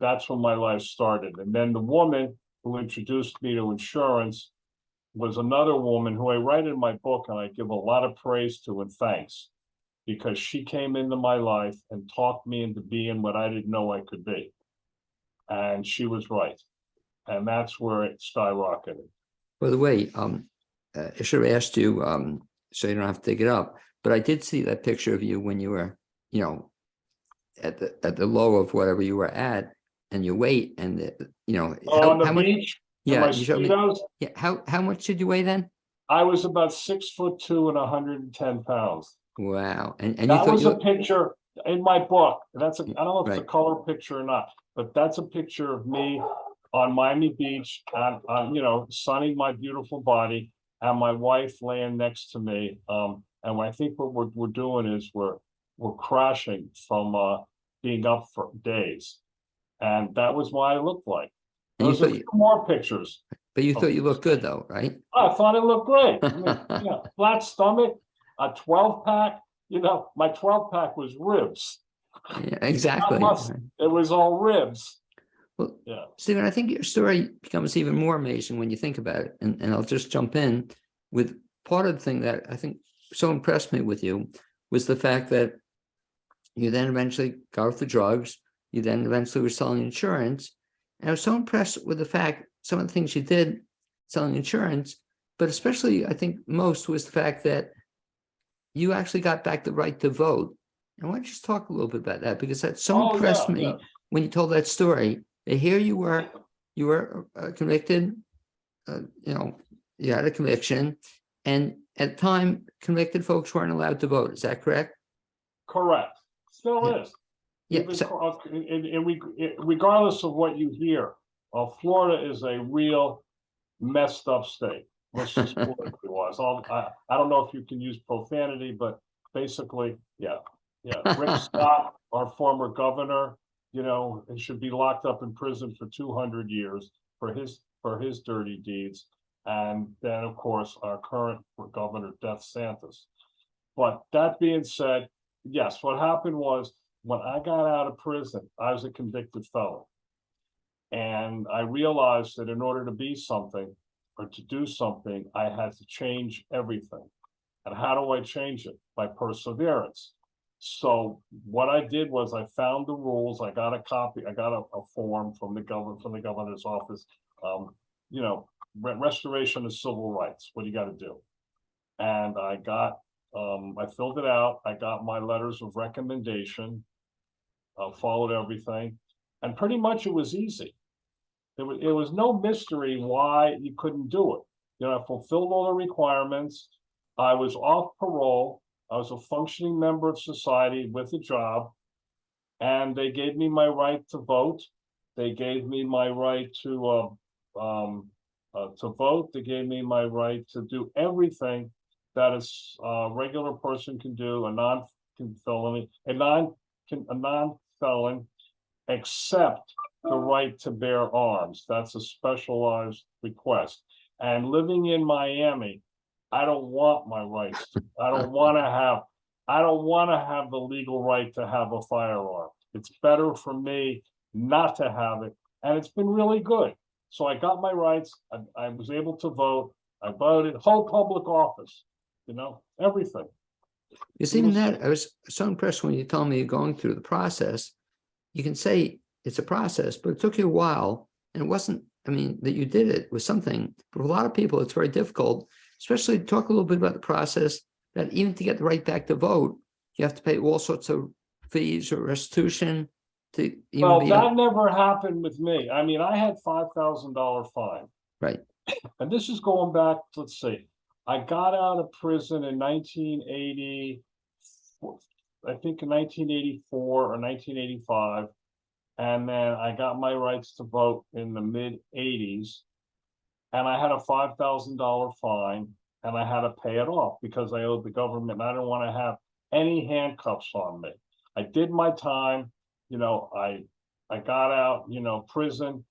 that's when my life started. And then the woman who introduced me to insurance was another woman who I write in my book, and I give a lot of praise to and thanks, because she came into my life and talked me into being what I didn't know I could be. And she was right. And that's where it skyrocketed. By the way, I should have asked you, so you don't have to dig it up, but I did see that picture of you when you were, you know, at the low of whatever you were at, and your weight, and you know, On the how much, beach, yeah, my you showed me, Speedos, yeah, how much did you weigh then? I was about 6'2" and 110 pounds. Wow. And you That thought was you a picture in my book. That's I don't know if it's a right. color picture or not, but that's a picture of me on Miami Beach, and you know, sunning my beautiful body, and my wife laying next to me. And I think what we're doing is we're crashing from being up for days, and that was what I looked like. And you Those are thought a few more pictures. but you thought you looked good though, right? I thought it looked great. I mean, you know, flat stomach, a 12-pack. You know, my 12-pack was ribs. Yeah, exactly. It was all ribs. Well, yeah. Steven, I think your story becomes even more amazing when you think about it. And I'll just jump in with part of the thing that I think so impressed me with you was the fact that you then eventually got off the drugs. You then eventually were selling insurance. And I was so impressed with the fact, some of the things you did selling insurance, but especially I think most was the fact that you actually got back the right to vote. And why don't you just talk a little bit about that? Because that so impressed me when you told that story. Here you were convicted, you know, you had a conviction, and at the time, convicted folks weren't allowed to vote. Is that correct? Correct. Still is. Yeah. Regardless of what you hear, Florida is a real messed up state. Let's just politically wise. I don't know if you can use profanity, but basically, yeah. Rick Scott, our former governor, you know, he should be locked up in prison for 200 years for his dirty deeds. And then, of course, our current Governor, DeSantis. But that being said, yes, what happened was when I got out of prison, I was a convicted felon. And I realized that in order to be something or to do something, I had to change everything. And how do I change it? By perseverance. So what I did was I found the rules. I got a copy. I got a form from the governor's office. You know, restoration of civil rights. What do you got to do? And I filled it out. I got my letters of recommendation. Followed everything, and pretty much it was easy. It was no mystery why you couldn't do it. You know, I fulfilled all the requirements. I was off parole. I was a functioning member of society with a job, and they gave me my right to vote. They gave me my right to vote. They gave me my right to do everything that a regular person can do, a non-felon, except the right to bear arms. That's a specialized request. And living in Miami, I don't want my rights. I don't want to have the legal right to have a firearm. It's better for me not to have it. And it's been really good. So I got my rights. I was able to vote. I voted, whole public office, you know, everything. Because even that, I was so impressed when you told me you're going through the process. You can say it's a process, but it took you a while. And it wasn't, I mean, that you did it was something. For a lot of people, it's very difficult, especially to talk a little bit about the process that even to get the right back to vote, you have to pay all sorts of fees or restitution to even Well, be that never happened with me. I mean, I had $5,000 fine. right. And this is going back, let's see. I got out of prison in 1980, I think in 1984 or 1985. And then I got my rights to vote in the mid 80s. And I had a $5,000 fine and I had to pay it off because I owed the government. And I didn't want to have any handcuffs on me. I did my time, you know, I got out, you know, prison.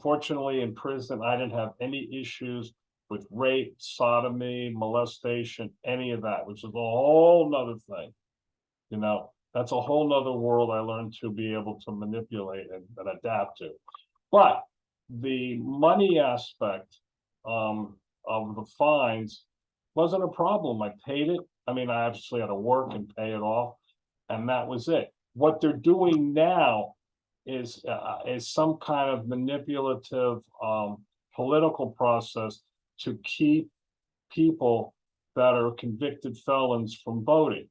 Fortunately, in prison, I didn't have any issues with rape, sodomy, molestation, any of that, which is a whole nother thing. You know, that's a whole nother world I learned to be able to manipulate and adapt to. But the money aspect of the fines wasn't a problem. I paid it. I mean, I actually had to work and pay it off, and that was it. What they're doing now is some kind of manipulative political process to keep people that are convicted felons from voting.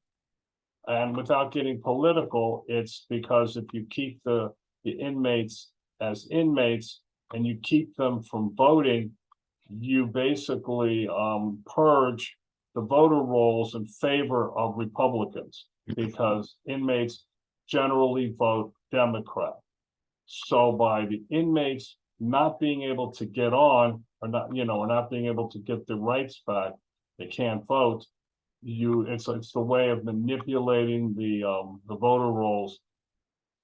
And without getting political, it's because if you keep the inmates as inmates and you keep them from voting, you basically purge the voter rolls in favor of Republicans because inmates generally vote Democrat. So by the inmates not being able to get on or not, you know, or not being able to get their rights back, they can't vote. It's the way of manipulating the voter rolls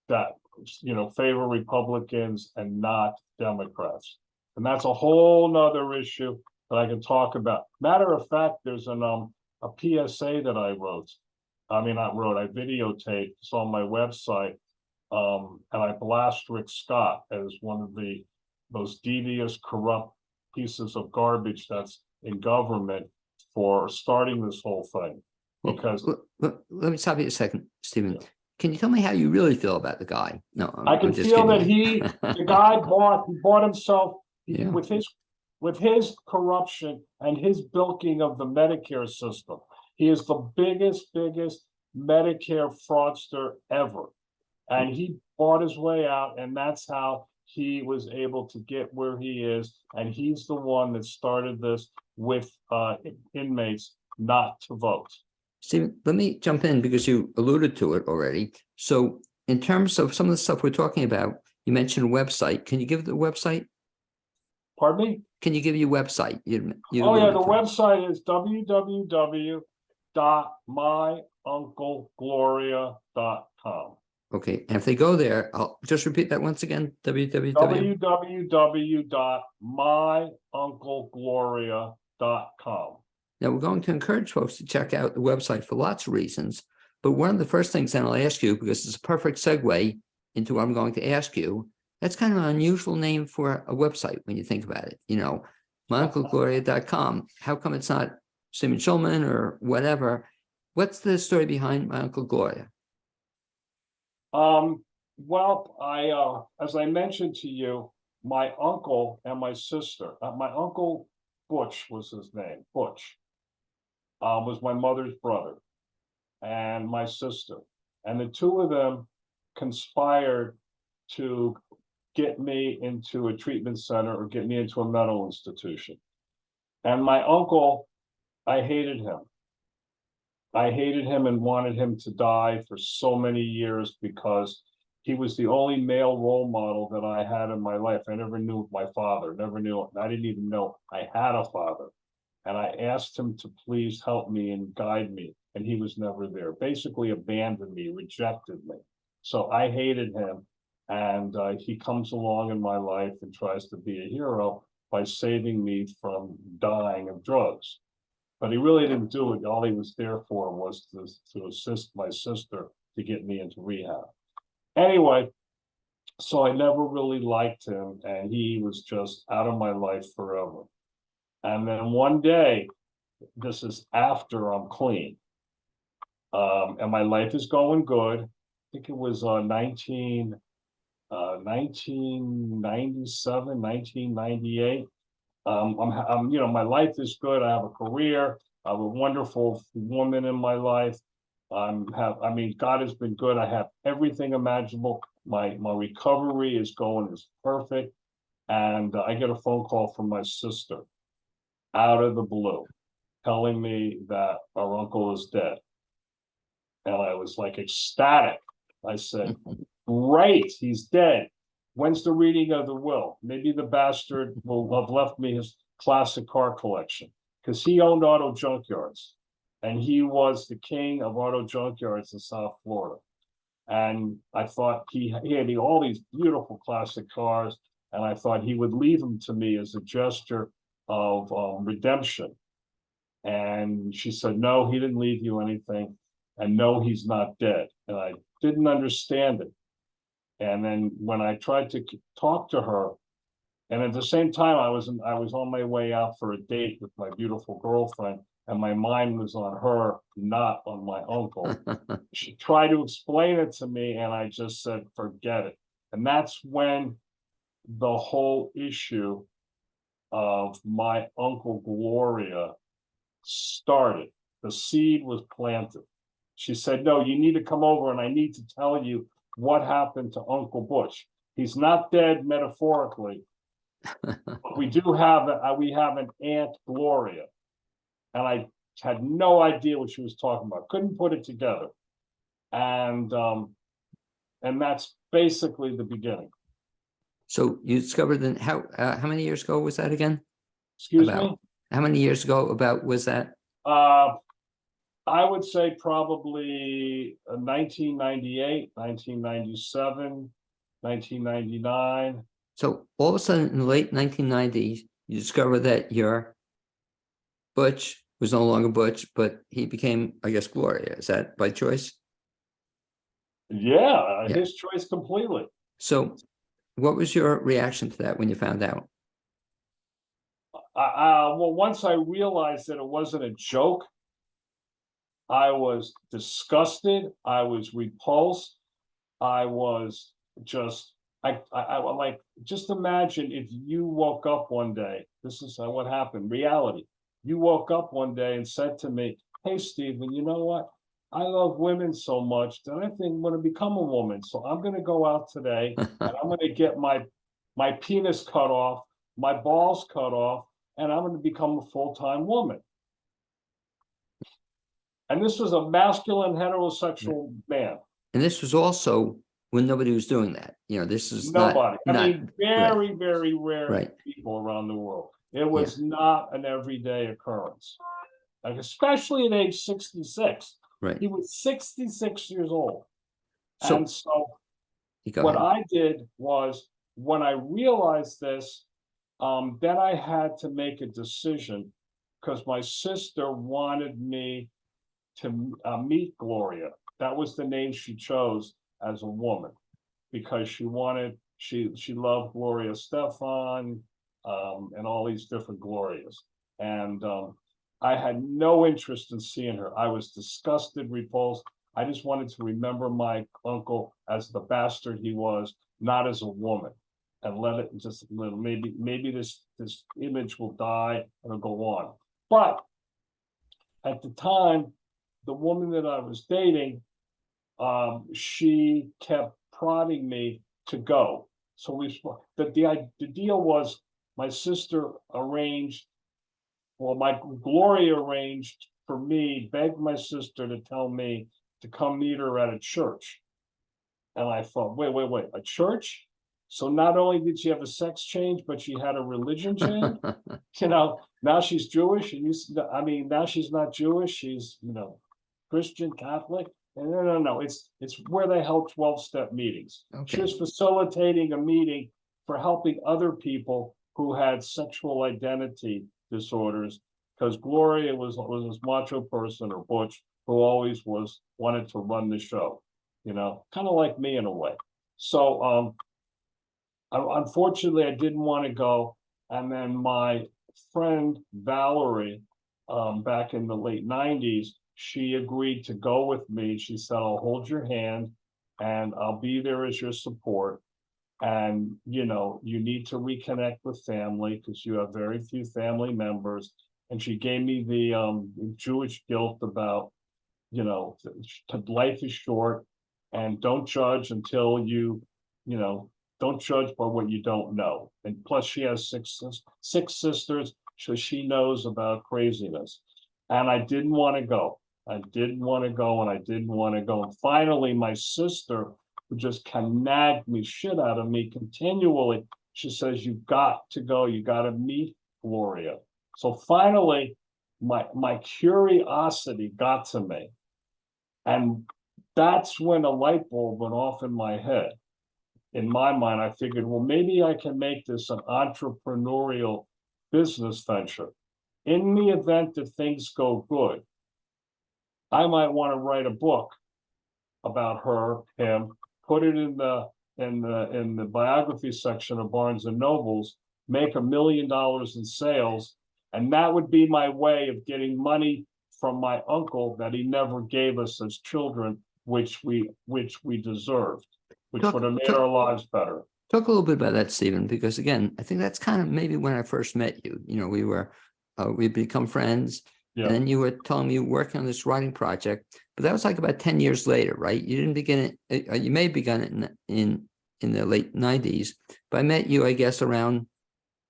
that, you know, favor Republicans and not Democrats. And that's a whole nother issue that I can talk about. Matter of fact, there's a PSA that I wrote. I mean, I videotaped. It's on my website. And I blast Rick Scott as one of the most devious, corrupt pieces of garbage that's in government for starting this whole thing. Because let me stop you a second, Stephen. Yeah. Can you tell me how you really feel about the guy? No, I can feel that the guy bought himself yeah. with his corruption and his bilking of the Medicare system. He is the biggest Medicare fraudster ever. And he bought his way out, and that's how he was able to get where he is. And he's the one that started this with inmates not to vote. Stephen, let me jump in because you alluded to it already. So in terms of some of the stuff we're talking about, you mentioned a website. Can you give the website? Pardon me? Can you give your website? The website is www.myunclegloria.com. Okay, and if they go there, I'll just repeat that once again, www. www.myunclegloria.com. Now, we're going to encourage folks to check out the website for lots of reasons, but one of the first things that I'll ask you, because it's a perfect segue into what I'm going to ask you, that's kind of an unusual name for a website when you think about it, myunclegloria.com. How come it's not Steven Shulman or whatever? What's the story behind My Uncle Gloria? Well, as I mentioned to you, my uncle and my sister, my uncle Butch was his name, Butch, was my mother's brother, and my sister, and the two of them conspired to get me into a treatment center or get me into a mental institution. And my uncle, I hated him. I hated him and wanted him to die for so many years because he was the only male role model that I had in my life. I never knew my father, never knew. I didn't even know I had a father. And I asked him to please help me and guide me, and he was never there. Basically abandoned me, rejected me. So I hated him, and he comes along in my life and tries to be a hero by saving me from dying of drugs. But he really didn't do it. All he was there for was to assist my sister to get me into rehab. Anyway, so I never really liked him, and he was just out of my life forever. And then one day, this is after I'm clean, and my life is going good. I think it was 1997, 1998. My life is good. I have a career. I have a wonderful woman in my life. God has been good. I have everything imaginable. My recovery is perfect. And I get a phone call from my sister out of the blue, telling me that our uncle is dead. And I was like ecstatic. I said, great, he's dead. When's the reading of the will? Maybe the bastard will have left me his classic car collection, because he owned auto junkyards, and he was the king of auto junkyards in South Florida. And I thought he had all these beautiful classic cars, and I thought he would leave them to me as a gesture of redemption. And she said, no, he didn't leave you anything, and no, he's not dead. And I didn't understand it. And then when I tried to talk to her, and at the same time, I was on my way out for a date with my beautiful girlfriend, and my mind was on her, not on my uncle. She tried to explain it to me, and I just said, forget it. And that's when the whole issue of My Uncle Gloria started. The seed was planted. She said, no, you need to come over, and I need to tell you what happened to Uncle Butch. He's not dead metaphorically. But we have an Aunt Gloria. And I had no idea what she was talking about. Couldn't put it together. And that's basically the beginning. So you discovered that how many years ago was that again? Excuse me? How many years ago was that? I would say probably 1998, 1997, 1999. So all of a sudden in the late 1990s, you discover that your Butch was no longer Butch, but he became, I guess, Gloria. Is that by choice? Yeah, his choice completely. So what was your reaction to that when you found out? Well, once I realized that it wasn't a joke, I was disgusted. I was repulsed. I was just, I like, just imagine if you woke up one day, this is what happened, reality. You woke up one day and said to me, hey, Steven, you know what? I love women so much that I think I'm going to become a woman. So I'm going to go out today and I'm going to get my penis cut off, my balls cut off, and I'm going to become a full-time woman. And this was a masculine heterosexual man. And this was also when nobody was doing that. This is nobody. not Very, very rare right. people around the world. It was not an everyday occurrence, like especially at age 66. Right. He was 66 years old. So And so you go what ahead. I did was, when I realized this, then I had to make a decision, because my sister wanted me to meet Gloria. That was the name she chose as a woman, because she loved Gloria Stefan, and all these different Glorias. And I had no interest in seeing her. I was disgusted, repulsed. I just wanted to remember my uncle as the bastard he was, not as a woman, and let it just maybe this image will die and it'll go on. But at the time, the woman that I was dating, she kept prodding me to go. So the deal was, my sister arranged, well, my Gloria arranged for me, begged my sister to tell me to come meet her at a church. And I thought, wait, a church? So not only did she have a sex change, but she had a religion change. Now she's Jewish, and now she's not Jewish. She's Christian, Catholic. And no, it's where they held 12-step meetings. She Okay. was facilitating a meeting for helping other people who had sexual identity disorders, because Gloria was this macho person, or butch, who always wanted to run the show, kind of like me in a way. So unfortunately, I didn't want to go. And then my friend Valerie, back in the late 90s, she agreed to go with me. She said, I'll hold your hand and I'll be there as your support. And, you need to reconnect with family, because you have very few family members. And she gave me the Jewish guilt about, life is short, and don't judge until don't judge by what you don't know. And plus, she has six sisters, so she knows about craziness. And I didn't want to go. I didn't want to go, and I didn't want to go. And finally, my sister, who just can nag me shit out of me continually, she says, you got to go. You got to meet Gloria. So finally, my curiosity got to me. And that's when a light bulb went off in my head. In my mind, I figured, well, maybe I can make this an entrepreneurial business venture. In the event that things go good, I might want to write a book about her, him, put it in the biography section of Barnes and Nobles, make $1 million in sales, and that would be my way of getting money from my uncle that he never gave us as children, which we deserved, which would have made our lives better. Talk a little bit about that, Steven, because again, I think that's kind of maybe when I first met you. We'd become friends. Yeah. And then you were telling me you were working on this writing project, but that was like about 10 years later, right? You didn't begin it, you may have begun it in the late 90s, but I met you, I guess, around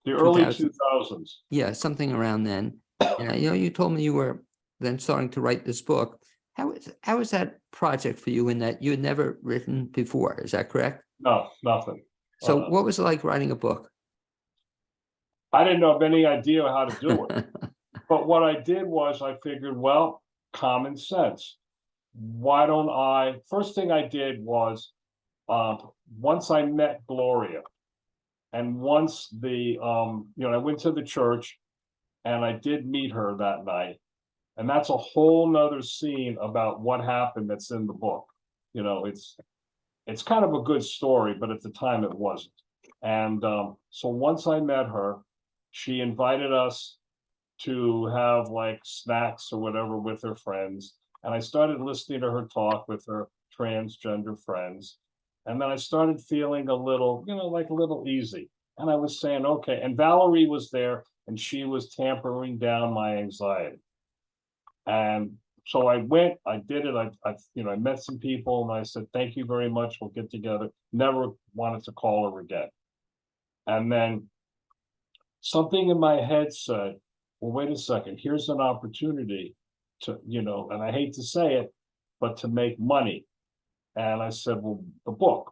the early 2000s. Yeah, something around then. And you told me you were then starting to write this book. How is that project for you, in that you had never written before? Is that correct? No, nothing. So what was it like writing a book? I didn't have any idea how to do it. But what I did was, I figured, well, common sense. Why don't first thing I did was, once I met Gloria, and once I went to the church, and I did meet her that night. And that's a whole nother scene about what happened that's in the book. It's kind of a good story, but at the time it wasn't. And so once I met her, she invited us to have like snacks or whatever with her friends. And I started listening to her talk with her transgender friends. And then I started feeling a little, like a little easy. And I was saying, okay. And Valerie was there, and she was tampering down my anxiety. And so I went, I did it. I met some people, and I said, thank you very much. We'll get together. Never wanted to call her again. And then something in my head said, well, wait a second, here's an opportunity to, and I hate to say it, but to make money. And I said, well,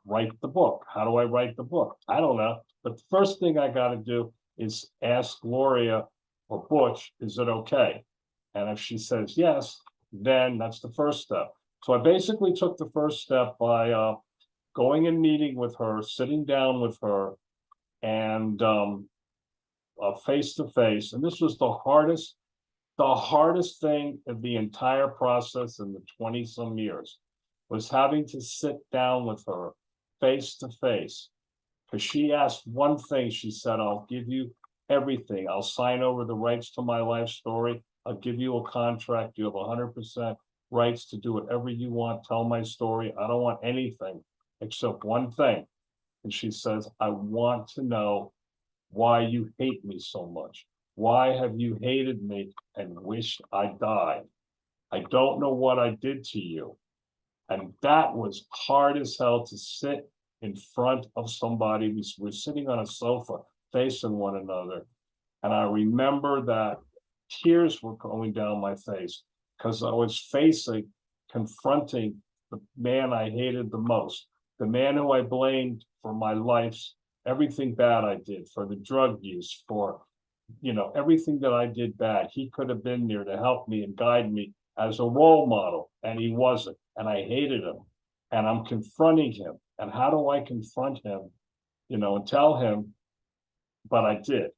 write the book. How do I write the book? I don't know. But the first thing I got to do is ask Gloria or Butch, is it okay? And if she says yes, then that's the first step. So I basically took the first step by going and meeting with her, sitting down with her, and face to face. And this was the hardest thing of the entire process in the 20-some years, was having to sit down with her face to face. Because she asked one thing, she said, I'll give you everything. I'll sign over the rights to my life story. I'll give you a contract. You have 100% rights to do whatever you want. Tell my story. I don't want anything except one thing. And she says, I want to know why you hate me so much. Why have you hated me and wished I died? I don't know what I did to you. And that was hard as hell to sit in front of somebody. We were sitting on a sofa facing one another. And I remember that tears were going down my face because I was confronting the man I hated the most, the man who I blamed for my life's everything bad I did, for the drug use, for, everything that I did bad. He could have been there to help me and guide me as a role model, and he wasn't, and I hated him, and I'm confronting him. And how do I confront him, and tell him? But I did,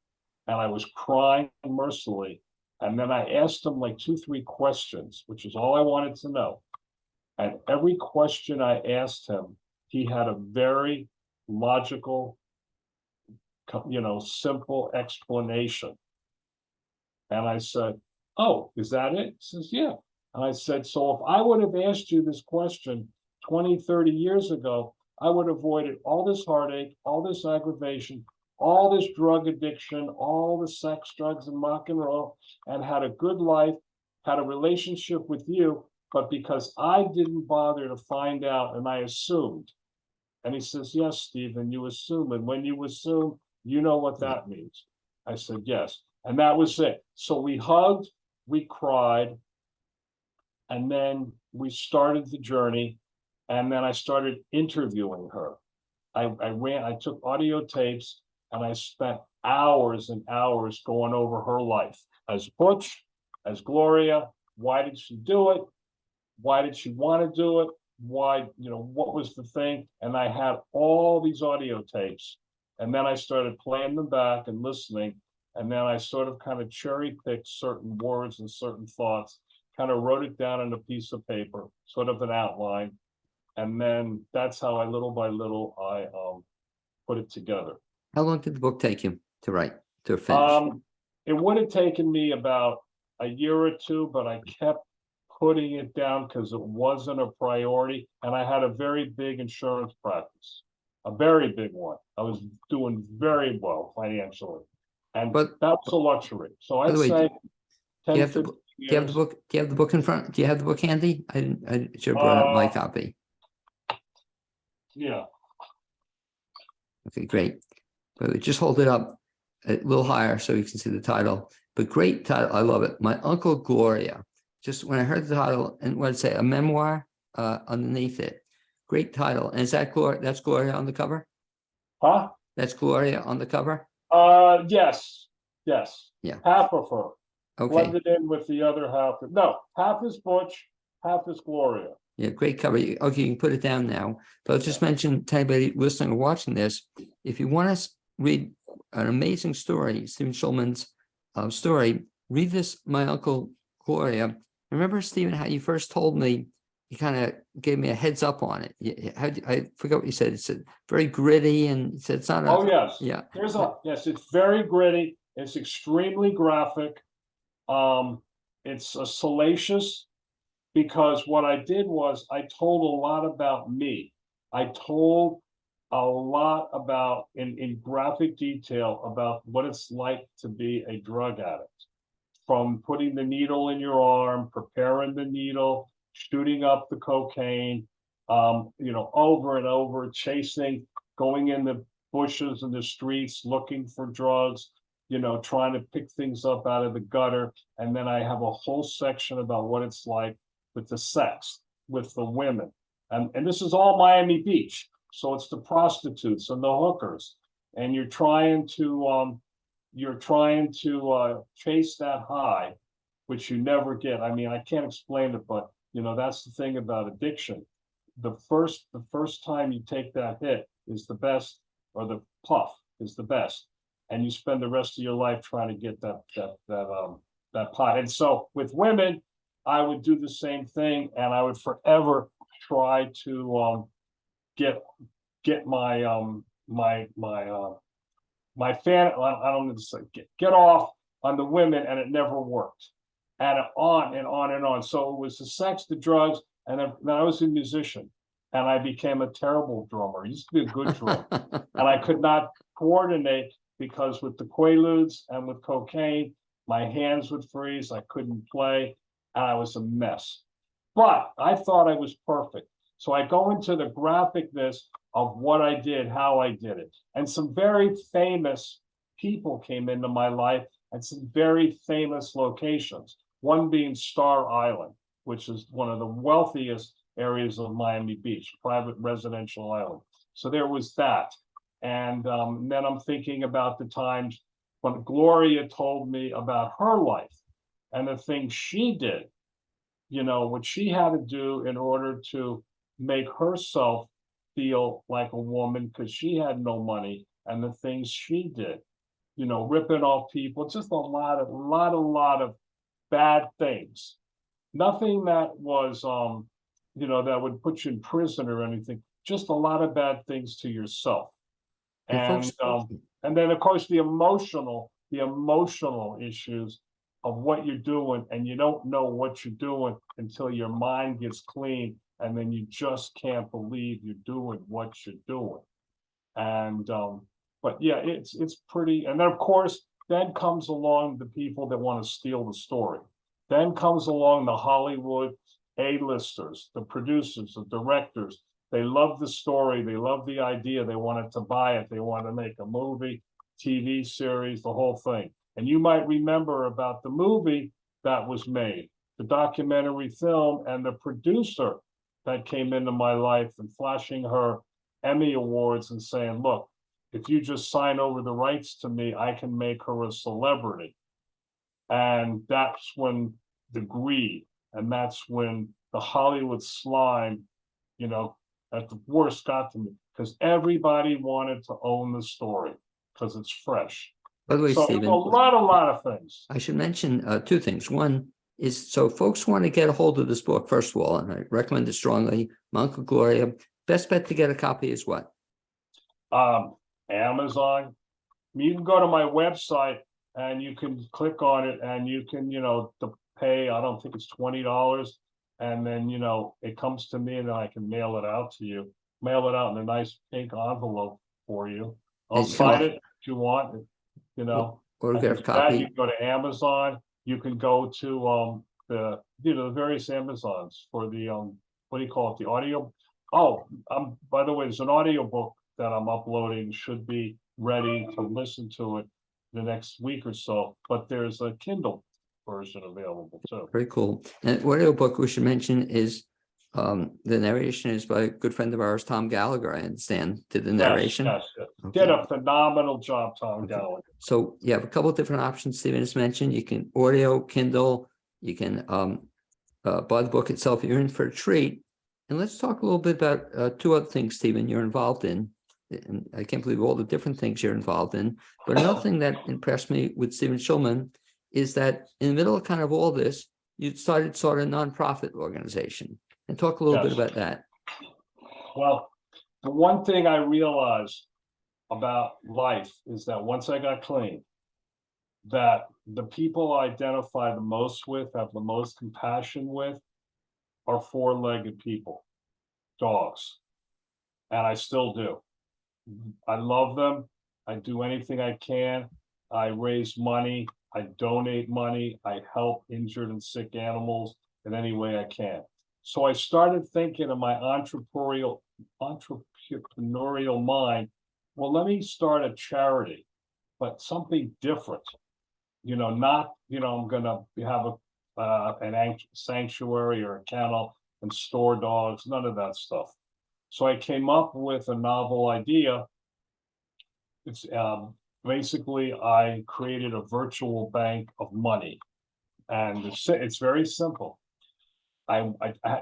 and I was crying mercilessly. And then I asked him like 2-3 questions, which is all I wanted to know. And every question I asked him, he had a very logical, simple explanation. And I said, oh, is that it? He says, yeah. And I said, so if I would have asked you this question 20, 30 years ago, I would have avoided all this heartache, all this aggravation, all this drug addiction, all the sex, drugs, and rock and roll, and had a good life, had a relationship with you, but because I didn't bother to find out and I assumed. And he says, yes, Stephen, you assume. And when you assume, you know what that means. I said, yes. And that was it. So we hugged, we cried, and then we started the journey. And then I started interviewing her. I took audio tapes and I spent hours and hours going over her life as Butch, as Gloria. Why did she do it? Why did she want to do it? Why, what was the thing? And I had all these audio tapes. And then I started playing them back and listening. And then I sort of kind of cherry picked certain words and certain thoughts, kind of wrote it down on a piece of paper, sort of an outline. And then that's how little by little, I put it together. How long did the book take you to write, to finish? It would have taken me about a year or two, but I kept putting it down because it wasn't a priority. And I had a very big insurance practice, a very big one. I was doing very well financially. And But- that was a luxury. So By I'd the way, say do 10, you have the 15 book? Do you have the years. book? Do you have the book in front? Do you have the book handy? I should have brought up my copy. Yeah. Okay, great. But just hold it up a little higher so you can see the title. But great title. I love it. My Uncle Gloria. Just when I heard the title and what it say, a memoir underneath it. Great title. And is that Gloria? That's Gloria on the cover? Huh? That's Gloria on the cover? Yes. Yes. Yeah. Half of her. Okay. Blended in with the other half. No, half is Butch, half is Gloria. Yeah, great cover. Okay, you can put it down now. But I'll just mention to anybody listening or watching this, if you want to read an amazing story, Steven Shulman's story, read this, My Uncle Gloria. Remember, Stephen, how you first told me, you kind of gave me a heads up on it. I forgot what you said. It said very gritty, and it said it's not. Oh, yes. Yeah. Yes, it's very gritty. It's extremely graphic. It's salacious, because what I did was I told a lot about me. I told a lot about, in graphic detail, about what it's like to be a drug addict. From putting the needle in your arm, preparing the needle, shooting up the cocaine, over and over, chasing, going in the bushes and the streets, looking for drugs, trying to pick things up out of the gutter. And then I have a whole section about what it's like with the sex, with the women. And this is all Miami Beach. So it's the prostitutes and the hookers. And you're trying to chase that high, which you never get. I mean, I can't explain it, but That's the thing about addiction. The first time you take that hit is the best, or the puff is the best, and you spend the rest of your life trying to get that pot. And so with women, I would do the same thing, and I would forever try to get my my fan, I don't know to say, get off on the women, and it never worked. And on and on and on. So it was the sex, the drugs, and then I was a musician, and I became a terrible drummer. I used to be a good drummer, and I could not coordinate because with the Quaaludes and with cocaine, my hands would freeze, I couldn't play, and I was a mess. But I thought I was perfect. So I go into the graphicness of what I did, how I did it. And some very famous people came into my life and some very famous locations. One being Star Island, which is one of the wealthiest areas of Miami Beach, private residential island. So there was that. And then I'm thinking about the times when Gloria told me about her life and the things she did, what she had to do in order to make herself feel like a woman because she had no money, and the things she did, ripping off people, just a lot of bad things. Nothing that was, that would put you in prison or anything, just a lot of bad things to yourself. And then of course the emotional issues of what you're doing, and you don't know what you're doing until your mind gets clean, and then you just can't believe you're doing what you're doing. And but yeah, it's pretty. And then of course, then comes along the people that want to steal the story. Then comes along the Hollywood A-listers, the producers, the directors. They love the story, they love the idea, they wanted to buy it, they want to make a movie, TV series, the whole thing. And you might remember about the movie that was made, the documentary film, and the producer that came into my life and flashing her Emmy Awards and saying, look, if you just sign over the rights to me, I can make her a celebrity. And that's when the greed, and that's when the Hollywood slime, at the worst got to me, because everybody wanted to own the story because it's fresh. By the way, So Steven, a lot of things. I should mention two things. One is, so folks want to get a hold of this book, first of all, and I recommend it strongly, UNCLE GLORIA. Best bet to get a copy is what? Amazon. You can go to my website and you can click on it, and you can, pay, I don't think it's $20. And then, it comes to me and I can mail it out to you. Mail it out in a nice pink envelope for you. I'll sign it if you want, Autograph You copy. can go to Amazon. You can go to the various Amazons for the what do you call it? The audio. Oh, by the way, there's an audio book that I'm uploading. Should be ready to listen to it the next week or so. But there's a Kindle version available too. Very cool. And audio book we should mention is the narration is by a good friend of ours, Tom Gallagher, I understand, did the narration. Yes. Okay. Did a phenomenal job, Tom Gallagher. So you have a couple of different options Steven has mentioned. You can audio, Kindle, you can buy the book itself. You're in for a treat. And let's talk a little bit about two other things, Steven, you're involved in. And I can't believe all the different things you're involved in. But another thing that impressed me with Steven Shulman is that in the middle of kind of all this, you started sort of a nonprofit organization. And talk a little bit about that. Well, the one thing I realized about life is that once I got clean, that the people I identify the most with, have the most compassion with, are four-legged people, dogs. And I still do. I love them. I do anything I can. I raise money. I donate money. I help injured and sick animals in any way I can. So I started thinking in my entrepreneurial mind, well, let me start a charity, but something different. Not, I'm gonna have an sanctuary or a kennel and store dogs, none of that stuff. So I came up with a novel idea. It's basically I created a virtual bank of money, and it's very simple. I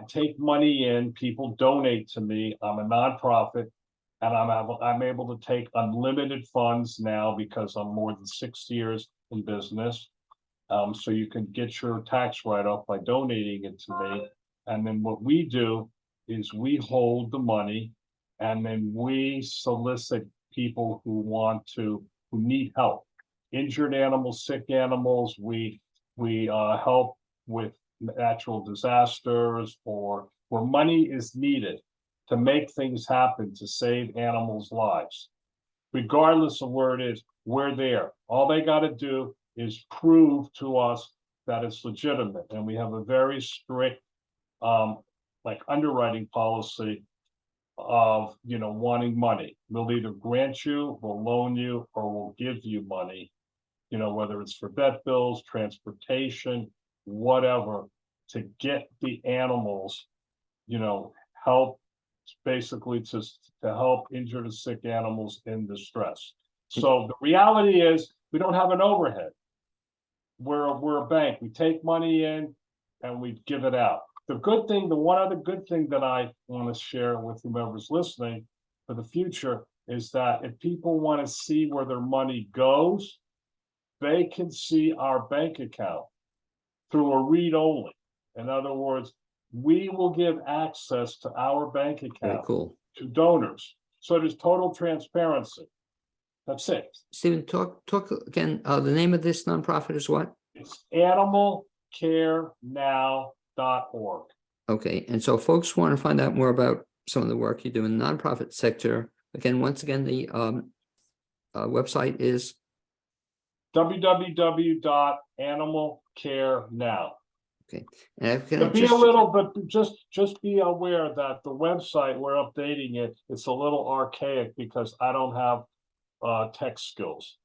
take money in, people donate to me, I'm a nonprofit. And I'm able to take unlimited funds now because I'm more than 6 years in business. So you can get your tax write-off by donating it to me. And then what we do is we hold the money and then we solicit people who need help. Injured animals, sick animals, we help with natural disasters or where money is needed to make things happen to save animals' lives. Regardless of where it is, we're there. All they got to do is prove to us that it's legitimate. And we have a very strict like underwriting policy of wanting money. We'll either grant you, we'll loan you, or we'll give you money, whether it's for vet bills, transportation, whatever, to get the animals, help basically to help injured and sick animals in distress. So the reality is we don't have an overhead. We're a bank. We take money in and we give it out. The one other good thing that I want to share with whomever's listening for the future is that if people want to see where their money goes, they can see our bank account through a read only. In other words, we will give access to our bank Very account cool. to donors. So there's total transparency. That's it. Stephen, talk again. The name of this nonprofit is what? It's animalcarenow.org. Okay, and so folks want to find out more about some of the work you do in the nonprofit sector. Again, once again, the website is www.animalcarenow. okay. And if To be a little, but just be aware that the website we're updating it. It's a little archaic because I don't have tech skills.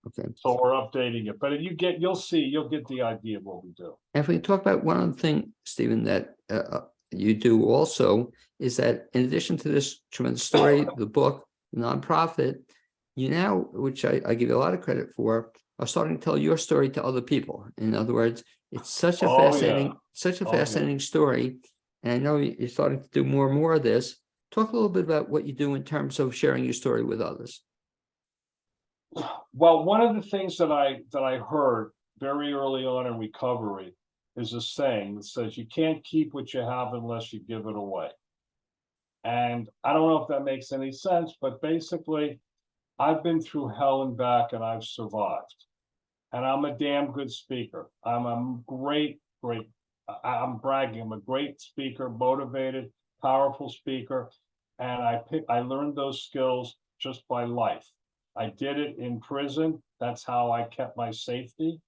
Okay. So we're updating it. But if you'll get the idea of what we do. And if we talk about one other thing, Stephen, that you do also is that in addition to this tremendous story, the book, the nonprofit, you now, which I give you a lot of credit for, are starting to tell your story to other people. In other words, it's such a fascinating story. And I know you're starting to do more and more of this. Talk a little bit about what you do in terms of sharing your story with others. Well, one of the things that I heard very early on in recovery is a saying that says you can't keep what you have unless you give it away. And I don't know if that makes any sense, but basically, I've been through hell and back and I've survived. And I'm a damn good speaker. I'm a I'm bragging, I'm a great speaker, motivated, powerful speaker. And I learned those skills just by life. I did it in prison. That's how I kept my safety.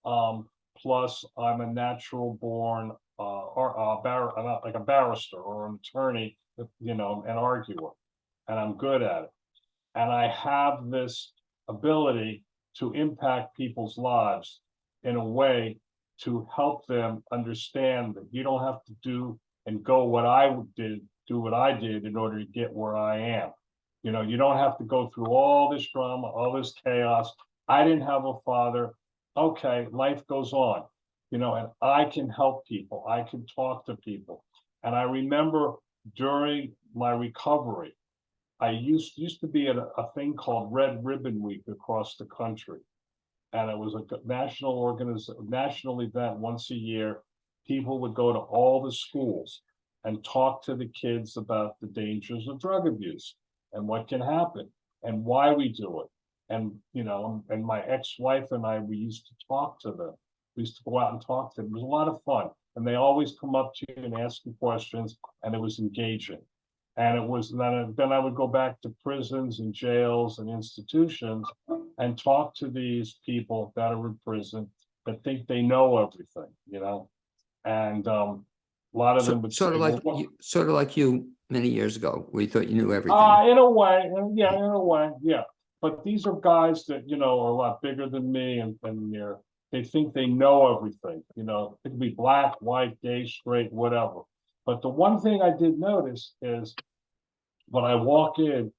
Plus, I'm a natural born like a barrister or an attorney, an arguer, and I'm good at it. And I have this ability to impact people's lives in a way to help them understand that you don't have to do and go what I did, do what I did in order to get where I am. You don't have to go through all this drama, all this chaos. I didn't have a father. Okay, life goes on, and I can help people. I can talk to people. And I remember during my recovery, I used to be at a thing called Red Ribbon Week across the country. And it was a national event once a year. People would go to all the schools and talk to the kids about the dangers of drug abuse and what can happen and why we do it. And, and my ex-wife and I, we used to talk to them. We used to go out and talk to them. It was a lot of fun. And they always come up to you and ask you questions, and it was engaging. And then I would go back to prisons and jails and institutions and talk to these people that are in prison that think they know everything, and a lot of them would sort of like you many years ago, where you thought you knew everything. In a way, yeah. But these are guys that are a lot bigger than me, and they think they know everything. It could be black, white, gay, straight, whatever. But the one thing I did notice is when I walk in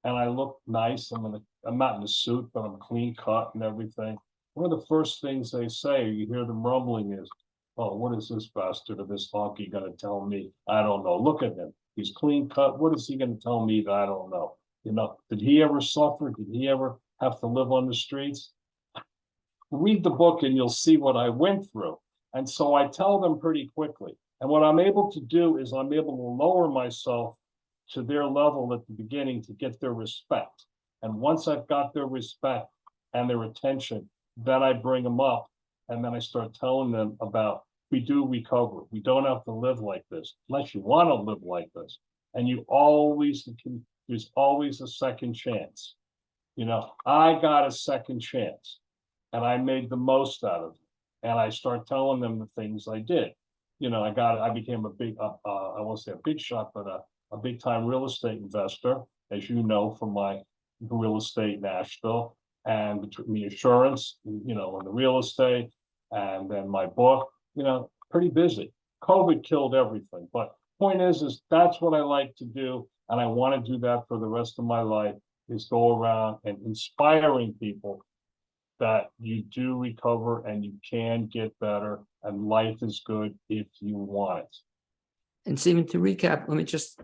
and I look nice, I'm not in a suit, but I'm clean cut and everything. One of the first things they say, you hear them rumbling, is, oh, what is this bastard or this honky gonna tell me? I don't know. Look at him. He's clean cut. What is he gonna tell me that I don't know? You know, did he ever suffer? Did he ever have to live on the streets? Read the book and you'll see what I went through. And so I tell them pretty quickly. And what I'm able to do is I'm able to lower myself to their level at the beginning to get their respect. And once I've got their respect and their attention, then I bring them up and then I start telling them about, we do recover. We don't have to live like this unless you want to live like this. And you always can, there's always a second chance. You know, I got a second chance and I made the most out of it. And I start telling them the things I did. You know, I became a big, I won't say a big shot, but a big time real estate investor, as you know, from my real estate Nashville, and between the insurance, you know, and the real estate, and then my book, you know, pretty busy. COVID killed everything, but point is that's what I like to do. And I want to do that for the rest of my life, is go around and inspiring people that you do recover and you can get better and life is good if you want it. And Steven, to recap, let me just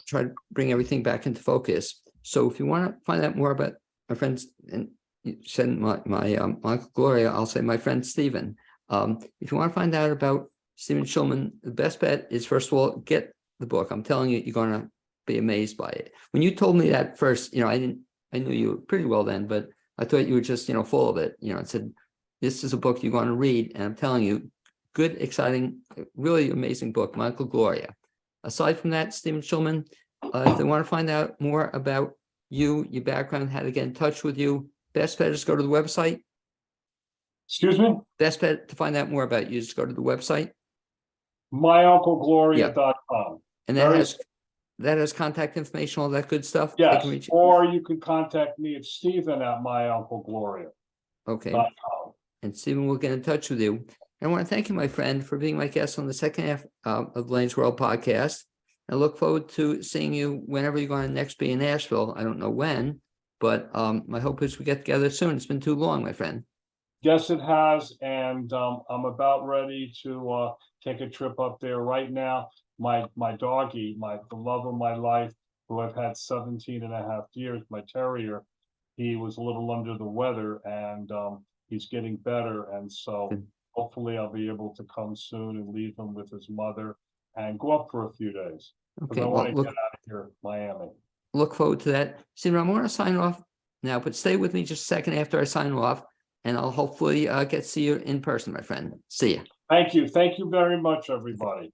try to bring everything back into focus. So if you want to find out more about my friends, and you said my Uncle Gloria, I'll say my friend Steven. If you want to find out about Steven Shulman, the best bet is, first of all, get the book. I'm telling you, you're going to be amazed by it. When you told me that first, you know, I knew you pretty well then, but I thought you were just, you know, full of it. You know, I said, this is a book you're going to read. And I'm telling you, good, exciting, really amazing book, my Uncle Gloria. Aside from that, Steven Shulman, if they want to find out more about you, your background, how to get in touch with you, best bet is go to the website. Excuse me? Best bet to find out more about you is go to the website. myunclegloria.com. And that has contact information, all that good stuff. They Yes, can reach you. or you can contact me at Steven at myunclegloria.com. Okay. And Steven will get in touch with you. And I want to thank you, my friend, for being my guest on the second half of Blaine's World podcast. I look forward to seeing you whenever you're going to next be in Nashville. I don't know when, but my hope is we get together soon. It's been too long, my friend. Yes, it has. And I'm about ready to take a trip up there right now. My doggie, the love of my life, who I've had 17 and a half years, my terrier, he was a little under the weather and he's getting better. And so hopefully I'll be able to come soon and leave him with his mother and go up for a few days. Okay, I want to well, get out of here, Miami. look forward to that. Steven, I'm going to sign off now, but stay with me just a second after I sign off, and I'll hopefully get to see you in person, my friend. See you. Thank you. Thank you very much, everybody.